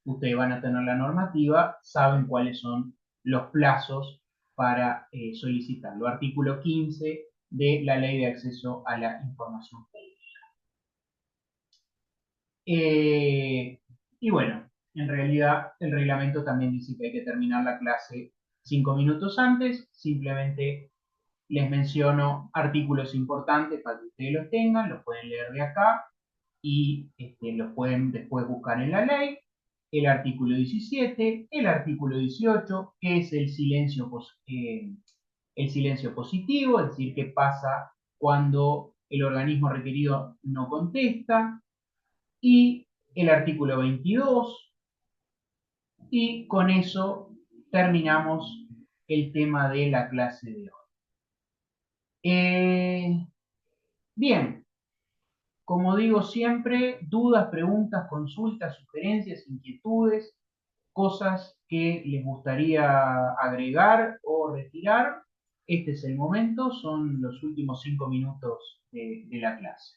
ustedes van a tener la normativa, saben cuáles son los plazos para solicitarlo. Artículo 15 de la Ley de Acceso a la Información Pública. Y bueno, en realidad el reglamento también dice que hay que terminar la clase 5 minutos antes, simplemente les menciono artículos importantes para que ustedes los tengan, los pueden leer de acá y los pueden después buscar en la ley. El artículo 17, el artículo 18, que es el silencio positivo, es decir, qué pasa cuando el organismo requerido no contesta, y el artículo 22, y con eso terminamos el tema de la clase de hoy. Bien, como digo siempre, dudas, preguntas, consultas, sugerencias, inquietudes, cosas que les gustaría agregar o retirar. Este es el momento, son los últimos 5 minutos de la clase.